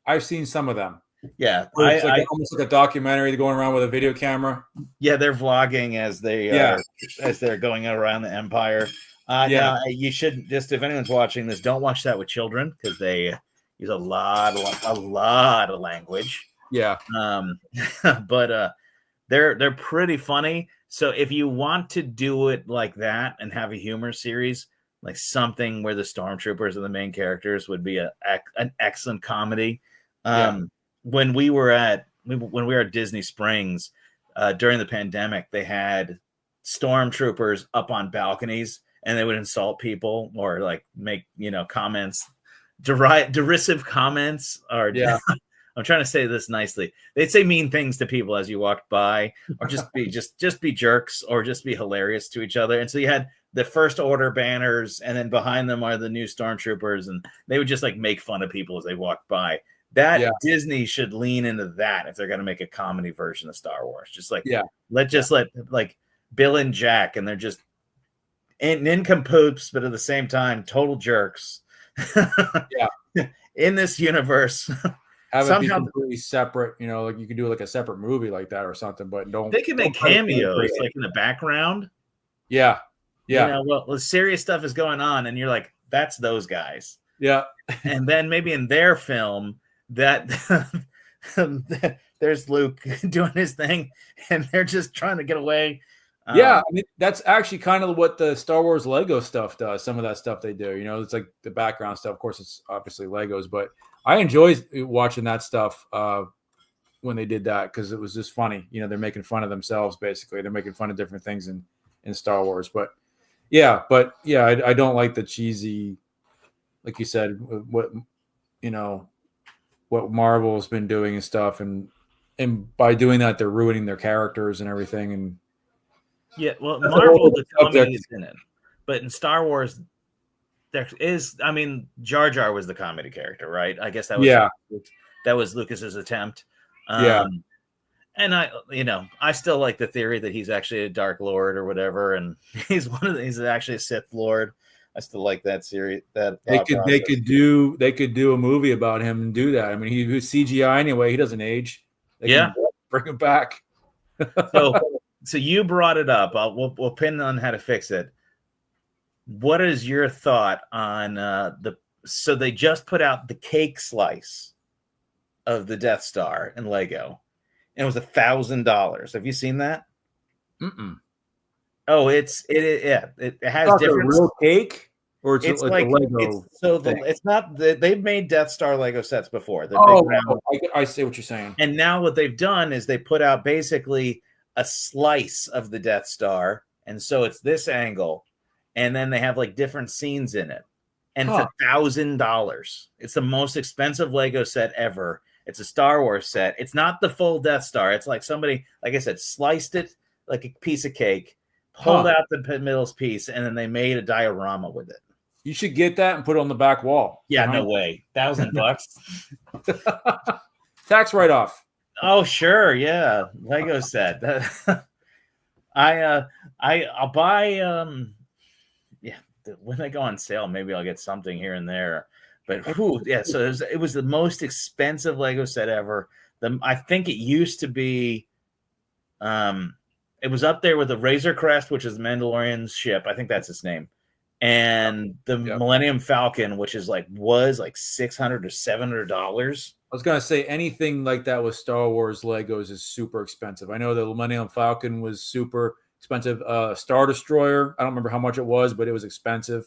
I've seen some of them. Yeah, Where it's like almost like a documentary. They're going around with a video camera. yeah, they're vlogging as they're going around the Empire. Yeah. Now you should just, if anyone's watching this, don't watch that with children because they use a lot of language. Yeah. But they're pretty funny. So if you want to do it like that and have a humor series, like something where the stormtroopers are the main characters, would be an excellent comedy. When we were at Disney Springs during the pandemic, they had stormtroopers up on balconies and they would insult people or like make comments, derisive comments, or I'm trying to say this nicely. They'd say mean things to people as you walked by, or just be jerks, or just be hilarious to each other. And so you had the First Order banners, and then behind them are the new stormtroopers, and they would just like make fun of people as they walked by. Disney should lean into that if they're going to make a comedy version of Star Wars. Just like let like Bill and Jack, and they're just nincompoops, but at the same time total jerks. In this universe. Have it be completely separate, like you could do like a separate movie like that or something, but they can make cameos like in the background. Yeah. The serious stuff is going on, and you're like, that's those guys. Yeah. And then maybe in their film that there's Luke doing his thing, and they're just trying to get away. I mean, that's actually kind of what the Star Wars Lego stuff does. Some of that stuff they do, it's like the background stuff. Of course, it's obviously Legos, but I enjoy watching that stuff when they did that because it was just funny. They're making fun of themselves, basically. They're making fun of different things in Star Wars. But I don't like the cheesy, like you said, what Marvel has been doing and stuff. And by doing that, they're ruining their characters and everything. And Marvel, the comedy is in it. But in Star Wars, there is, Jar Jar was the comedy character, right? I guess that was Lucas's attempt. And I still like the theory that he's actually a Dark Lord or whatever, and he's actually a Sith Lord. I still like that series. That they could do a movie about him and do that. I mean, he was CGI anyway. He doesn't age. They can bring him back. So you brought it up. We'll pin on how to fix it. What is your thought on so they just put out the cake slice of the Death Star in Lego, and it was $1,000. Have you seen that? Mm-mm. Oh, it has different real cake, or it's like a Lego. It's not. They've made Death Star Lego sets before. I see what you're saying. And now what they've done is they put out basically a slice of the Death Star, and so it's this angle. And then they have like different scenes in it. And it's $1,000. It's the most expensive Lego set ever. It's a Star Wars set. It's not the full Death Star. It's like somebody, like I said, sliced it like a piece of cake, pulled out the middle piece, and then they made a diorama with it. You should get that and put it on the back wall. Yeah, no way. $1,000. Tax write-off. Oh, sure. Yeah. Lego set. I'll buy when they go on sale, maybe I'll get something here and there. But so it was the most expensive Lego set ever. I think it used to be, it was up there with the Razor Crest, which is the Mandalorian's ship. I think that's its name, and the Millennium Falcon, which was like $600 to $700. I was gonna say anything like that with Star Wars Legos is super expensive. I know the Millennium Falcon was super expensive. Star Destroyer, I don't remember how much it was, but it was expensive.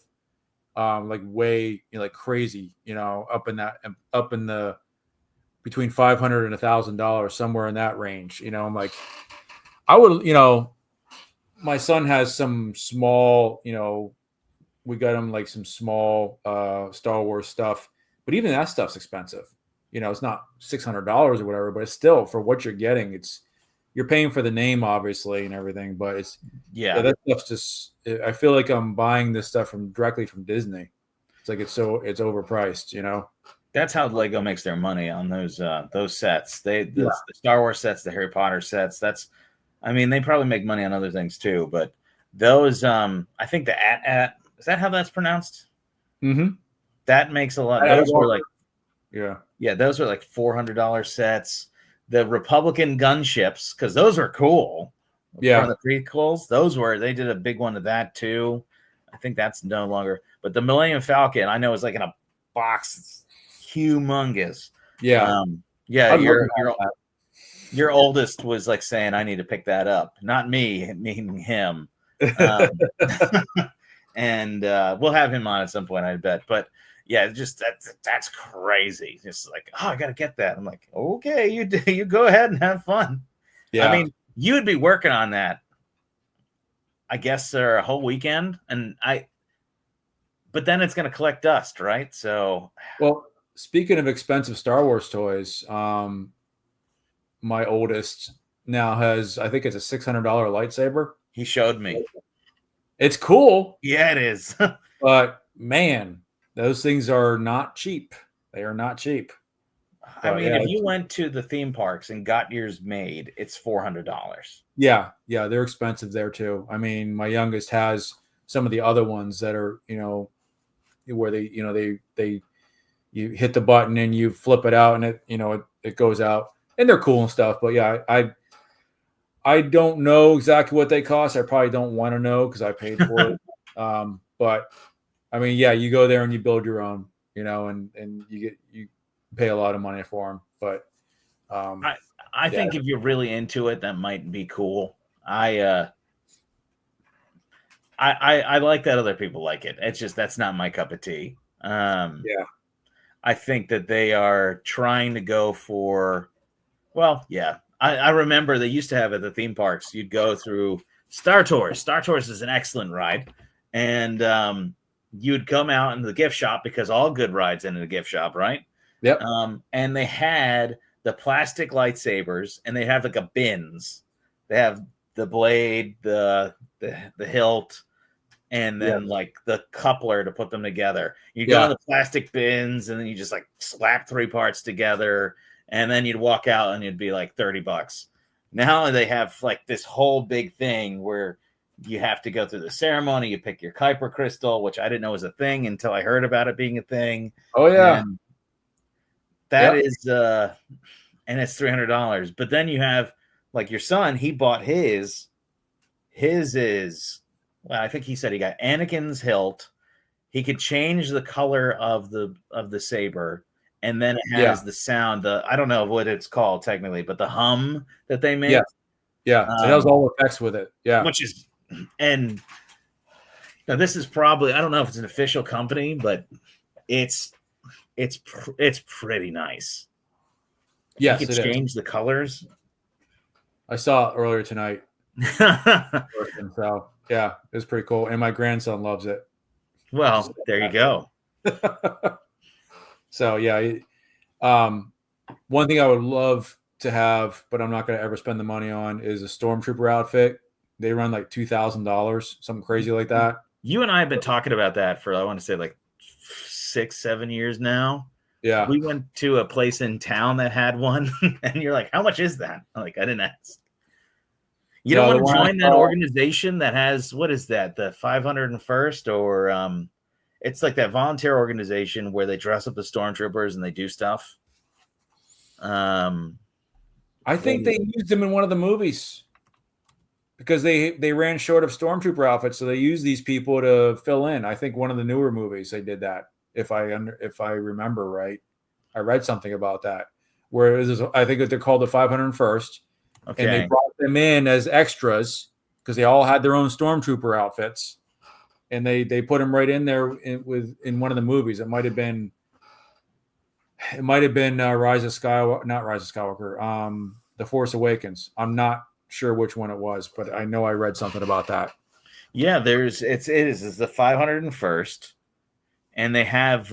Like way, like crazy, up in the between $500 and $1,000, somewhere in that range. I'm like, I would, my son has some small, we got him like some small Star Wars stuff, but even that stuff's expensive. It's not $600 or whatever, but it's still for what you're getting. You're paying for the name, obviously, and everything, but that stuff's just. I feel like I'm buying this stuff directly from Disney. It's like it's overpriced, That's how Lego makes their money on those sets. The Star Wars sets, the Harry Potter sets. I mean, they probably make money on other things too, but those, I think the at is that how that's pronounced? Mm-hmm. That makes a lot. Those were like, yeah, those were like $400 sets. The Republican gunships, because those were cool. Yeah. From the prequels, they did a big one of that too. I think that's no longer, but the Millennium Falcon, I know, is like in a box. It's humongous. Yeah. Yeah. Your oldest was like saying, I need to pick that up. Not me, meaning him. And we'll have him on at some point, I bet. But yeah, just that's crazy. Just like, oh, I got to get that. I'm like, okay, you go ahead and have fun. Yeah. I mean, you would be working on that, I guess, a whole weekend. But then it's going to collect dust, right? So, well, speaking of expensive Star Wars toys, my oldest now has, I think it's a $600 lightsaber. He showed me. It's cool. Yeah, it is. But man, those things are not cheap. They are not cheap. I mean, if you went to the theme parks and got yours made, it's $400. Yeah, they're expensive there too. I mean, my youngest has some of the other ones that are, where they you hit the button and you flip it out and it goes out, and they're cool and stuff. But yeah, I don't know exactly what they cost. I probably don't want to know because I paid for it. But I mean, yeah, you go there and you build your own, and you pay a lot of money for them. But I think if you're really into it, that might be cool. I like that other people like it. It's just that's not my cup of tea. I think that they are trying to go for, well, yeah. I remember they used to have at the theme parks, you'd go through Star Tours. Star Tours is an excellent ride. And you'd come out in the gift shop, because all good rides end in a gift shop, right? Yep. And they had the plastic lightsabers, and they have like a bins. They have the blade, the hilt, and then like the coupler to put them together. You go in the plastic bins, and then you just like slap 3 parts together, and then you'd walk out and it'd be like $30. Now they have like this whole big thing where you have to go through the ceremony. You pick your Kuiper crystal, which I didn't know was a thing until I heard about it being a thing. Oh yeah. And that is and it's $300. But then you have like your son, he bought his is, well, I think he said he got Anakin's hilt. He could change the color of the saber, and then it has the sound, I don't know what it's called technically, but the hum that they make. Yeah. So it has all effects with it. Yeah. Which is, and now this is probably, I don't know if it's an official company, but it's pretty nice. Yes, you can change the colors. I saw it earlier tonight. So yeah, it's pretty cool, and my grandson loves it. Well, there you go. So yeah, one thing I would love to have, but I'm not going to ever spend the money on, is a Stormtrooper outfit. They run like $2,000, something crazy like that. You and I have been talking about that for, I want to say, like 6-7 years now. Yeah. We went to a place in town that had one, and you're like, how much is that? I'm like, I didn't ask. You don't want to join that organization that has, what is that, the 501st, or it's like that volunteer organization where they dress up the stormtroopers and they do stuff. I think they used them in one of the movies because they ran short of stormtrooper outfits, so they used these people to fill in. I think one of the newer movies they did that, if I remember right. I read something about that, where it was, I think that they're called the 501st. Okay. And they brought them in as extras because they all had their own stormtrooper outfits, and they put them right in there in one of the movies. It might have been Rise of Skywalker, not Rise of Skywalker, The Force Awakens. I'm not sure which one it was, but I know I read something about that. Yeah, it's the 501st, and they have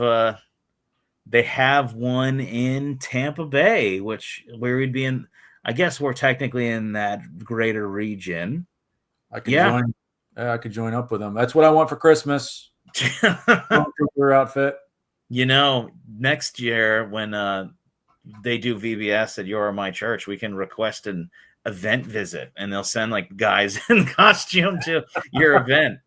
one in Tampa Bay, where we'd be in. I guess we're technically in that greater region. I could join up with them. That's what I want for Christmas. Stormtrooper outfit. Next year when they do VBS at Your or My Church, we can request event visit, and they'll send like guys in costume to your event.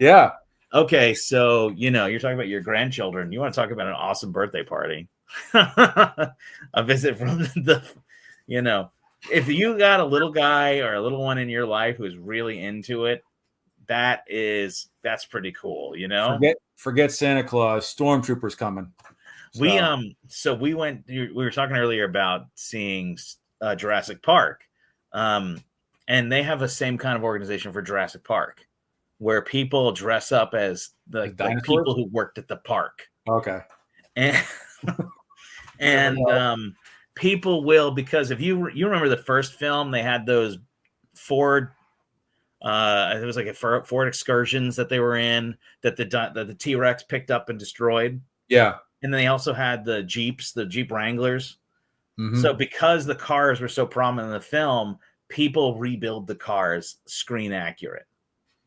Yeah. Okay, so you're talking about your grandchildren. You want to talk about an awesome birthday party? A visit from if you got a little guy or a little one in your life who's really into it, that's pretty cool. Forget Santa Claus. Stormtroopers coming. So we were talking earlier about seeing Jurassic Park, and they have the same kind of organization for Jurassic Park, where people dress up as like people who worked at the park. Okay. And people will, because if you remember the first film, they had those Ford. It was like a Ford Excursions that they were in that the T-Rex picked up and destroyed. Yeah. And then they also had the Jeeps, the Jeep Wranglers. Mm-hmm. So because the cars were so prominent in the film, people rebuild the cars screen accurate.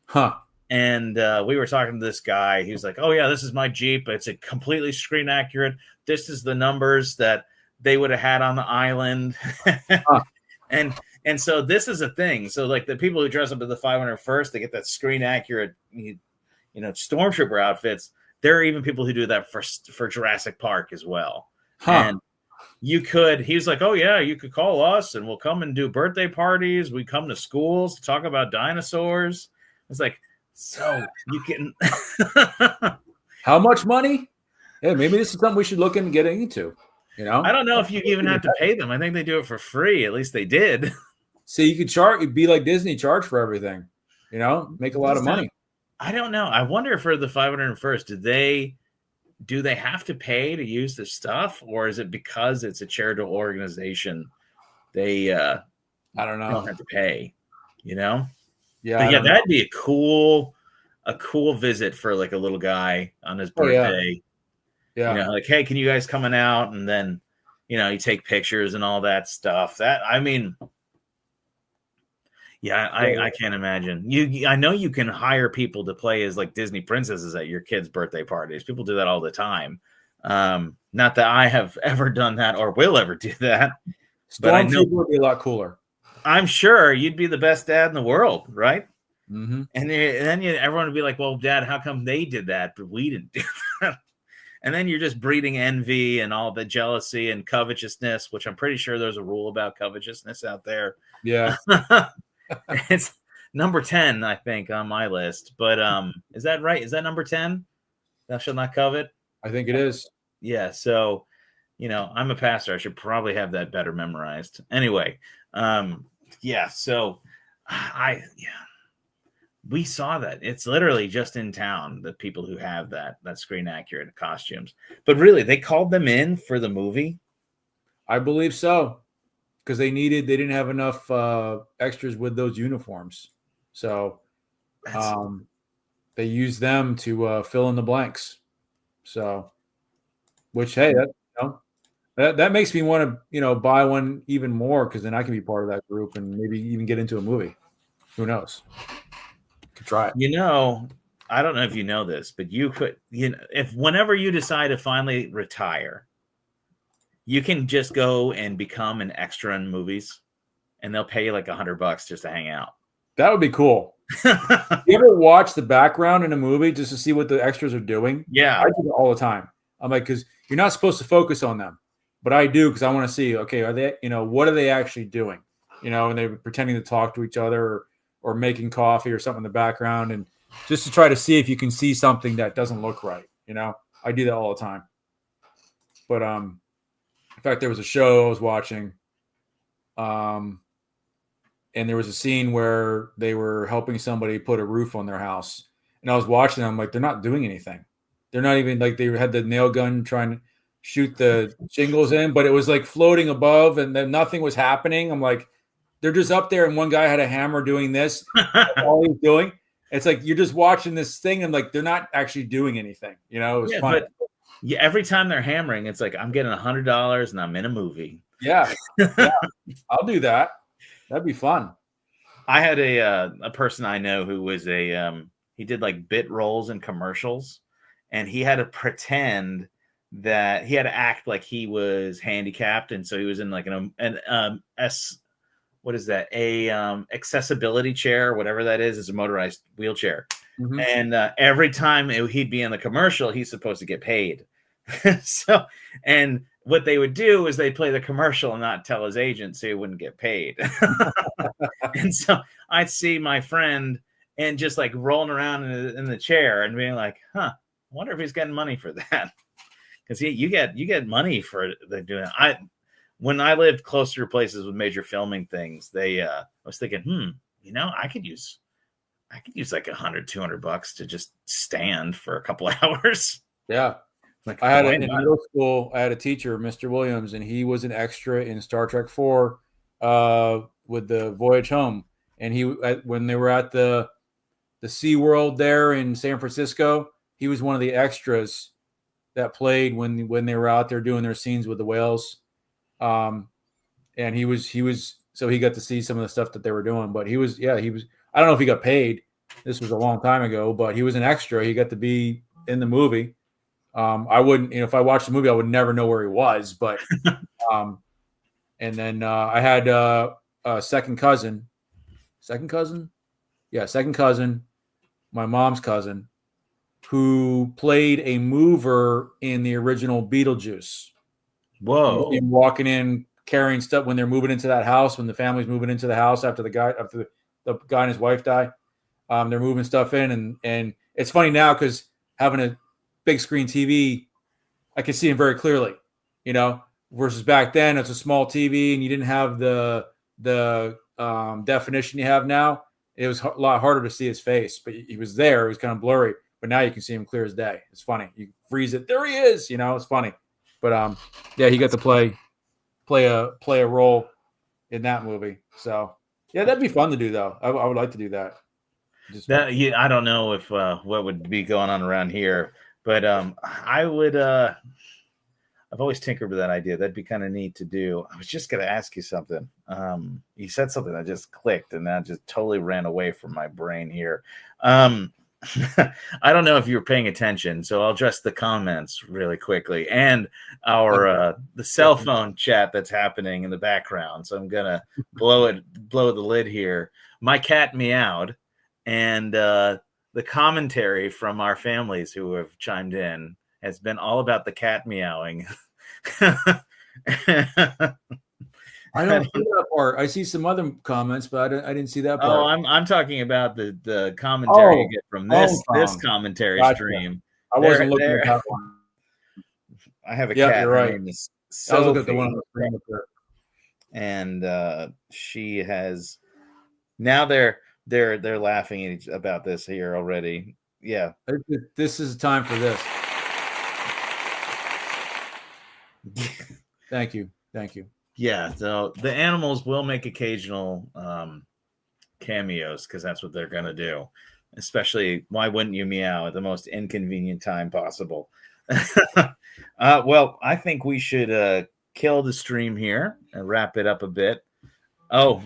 Huh. And we were talking to this guy. He was like, "Oh yeah, this is my Jeep. It's a completely screen accurate. This is the numbers that they would have had on the island." Huh. And so this is a thing. So like the people who dress up at the 501st, they get that screen accurate, stormtrooper outfits. There are even people who do that for Jurassic Park as well. Huh. And he was like, "Oh yeah, you could call us and we'll come and do birthday parties. We come to schools to talk about dinosaurs." It's like, so you can. How much money? Yeah, maybe this is something we should look into getting into. I don't know if you even have to pay them. I think they do it for free. At least they did. See, you could you'd be like Disney, charge for everything. Make a lot of money. I don't know. I wonder for the 501st, do they have to pay to use this stuff, or is it because it's a charitable organization? They I don't know. Don't have to pay. Yeah. Yeah, that'd be a cool visit for like a little guy on his birthday. Yeah. Like, hey, can you guys coming out? And then, you take pictures and all that stuff. I can't imagine. I know you can hire people to play as like Disney princesses at your kids' birthday parties. People do that all the time. Not that I have ever done that or will ever do that. But I know it would be a lot cooler. I'm sure you'd be the best dad in the world, right? Mm-hmm. And then everyone would be like, "Well, Dad, how come they did that, but we didn't do that?" And then you're just breeding envy and all the jealousy and covetousness, which I'm pretty sure there's a rule about covetousness out there. Yeah. It's number 10, I think, on my list. But is that right? Is that number 10? Thou shalt not covet? I think it is. Yeah. So, I'm a pastor. I should probably have that better memorized. Anyway, yeah. So we saw that. It's literally just in town, the people who have that screen accurate costumes. But really, they called them in for the movie? I believe so. Because they didn't have enough extras with those uniforms. So they used them to fill in the blanks. So, which, hey, that makes me want to, buy one even more, because then I can be part of that group and maybe even get into a movie. Who knows? Could try it. I don't know if you know this, but you could, if whenever you decide to finally retire, you can just go and become an extra in movies, and they'll pay you like $100 just to hang out. That would be cool. You ever watch the background in a movie just to see what the extras are doing? Yeah. I do it all the time. I'm like, because you're not supposed to focus on them, but I do, because I want to see, okay, are they, what are they actually doing? And they're pretending to talk to each other or making coffee or something in the background, and just to try to see if you can see something that doesn't look right. I do that all the time. But in fact, there was a show I was watching, and there was a scene where they were helping somebody put a roof on their house, and I was watching them, like, they're not doing anything. They're not even, like, they had the nail gun trying to shoot the shingles in, but it was like floating above, and then nothing was happening. I'm like, they're just up there, and one guy had a hammer doing this. All he's doing. It's like you're just watching this thing, and like they're not actually doing anything. It was fun. But every time they're hammering, it's like, I'm getting $100 and I'm in a movie. Yeah. I'll do that. That'd be fun. I had a person I know who was he did like bit roles in commercials, and he had to pretend that he had to act like he was handicapped, and so he was in like an what is that? A accessibility chair, whatever that is a motorized wheelchair. Mhm. And every time he'd be in the commercial, he's supposed to get paid. So, and what they would do is they play the commercial and not tell his agent so he wouldn't get paid. And so I'd see my friend and just like rolling around in the chair and being like, huh, I wonder if he's getting money for that. Because you get money for the doing it. When I lived closer to places with major filming things, I was thinking, I could use like $100-200 to just stand for a couple of hours. Yeah. Like, I had in middle school, I had a teacher, Mr. Williams, and he was an extra in Star Trek 4 with the Voyage Home. And when they were at the SeaWorld there in San Francisco, he was one of the extras that played when they were out there doing their scenes with the whales. And he was so he got to see some of the stuff that they were doing. But he was I don't know if he got paid. This was a long time ago, but he was an extra. He got to be in the movie. I wouldn't, if I watched the movie, I would never know where he was. But, and then I had a second cousin, my mom's cousin, who played a mover in the original Beetlejuice. Whoa! And walking in, carrying stuff when they're moving into that house, when the family's moving into the house after the guy and his wife die, they're moving stuff in, and it's funny now because having a big screen TV, I can see him very clearly, versus back then it's a small TV and you didn't have the definition you have now. It was a lot harder to see his face, but he was there. It was kind of blurry, but now you can see him clear as day. It's funny. You freeze it. There he is. It's funny. But he got to play a role in that movie. So yeah, that'd be fun to do though. I would like to do that. I don't know if what would be going on around here. But I would. I've always tinkered with that idea. That'd be kind of neat to do. I was just going to ask you something. You said something that just clicked, and that just totally ran away from my brain here. I don't know if you were paying attention, so I'll address the comments really quickly and the cell phone chat that's happening in the background. So I'm gonna blow the lid here. My cat meowed, and the commentary from our families who have chimed in has been all about the cat meowing. I don't see that part. I see some other comments, but I didn't see that part. Oh, I'm talking about the commentary you get from this commentary stream. I wasn't looking at that one. I have a cat. You're right. Her name is I was looking at the one on the screen with her. And she has now they're laughing about this here already. Yeah. This is time for this. Thank you. Yeah. So the animals will make occasional cameos because that's what they're going to do. Especially, why wouldn't you meow at the most inconvenient time possible? Well, I think we should kill the stream here and wrap it up a bit. Oh,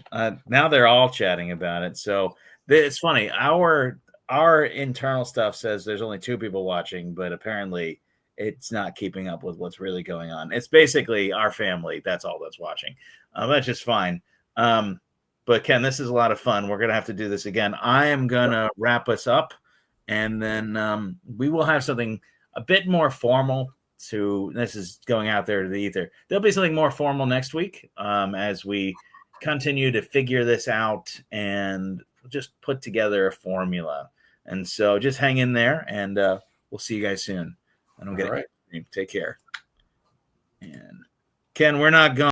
now they're all chatting about it. So it's funny. Our internal stuff says there's only 2 people watching, but apparently it's not keeping up with what's really going on. It's basically our family. That's all that's watching. That's just fine. But Ken, this is a lot of fun. We're going to have to do this again. I am going to wrap us up, and then we will have something a bit more formal. This is going out there to the ether. There'll be something more formal next week as we continue to figure this out and just put together a formula. And so just hang in there, and we'll see you guys soon. I don't get it. Take care. And Ken, we're not going.